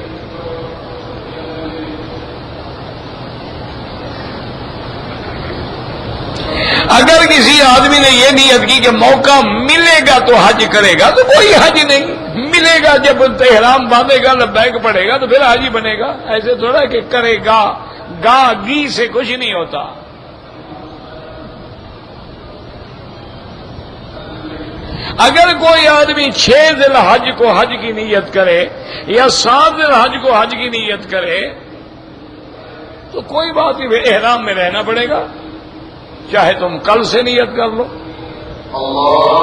اگر کسی آدمی نے یہ نیت کی کہ موقع ملے گا تو حج کرے گا تو کوئی حج نہیں ملے گا. جب احرام باندھے گا، لبیک پڑے گا تو پھر حج ہی بنے گا. ایسے تھوڑا کہ کرے گا، گی سے کچھ نہیں ہوتا. اگر کوئی آدمی 6 ذی الحج کو حج کی نیت کرے یا 7 ذی الحج کو حج کی نیت کرے تو کوئی بات نہیں، احرام میں رہنا پڑے گا، چاہے تم کل سے نیت کر لو. اللہ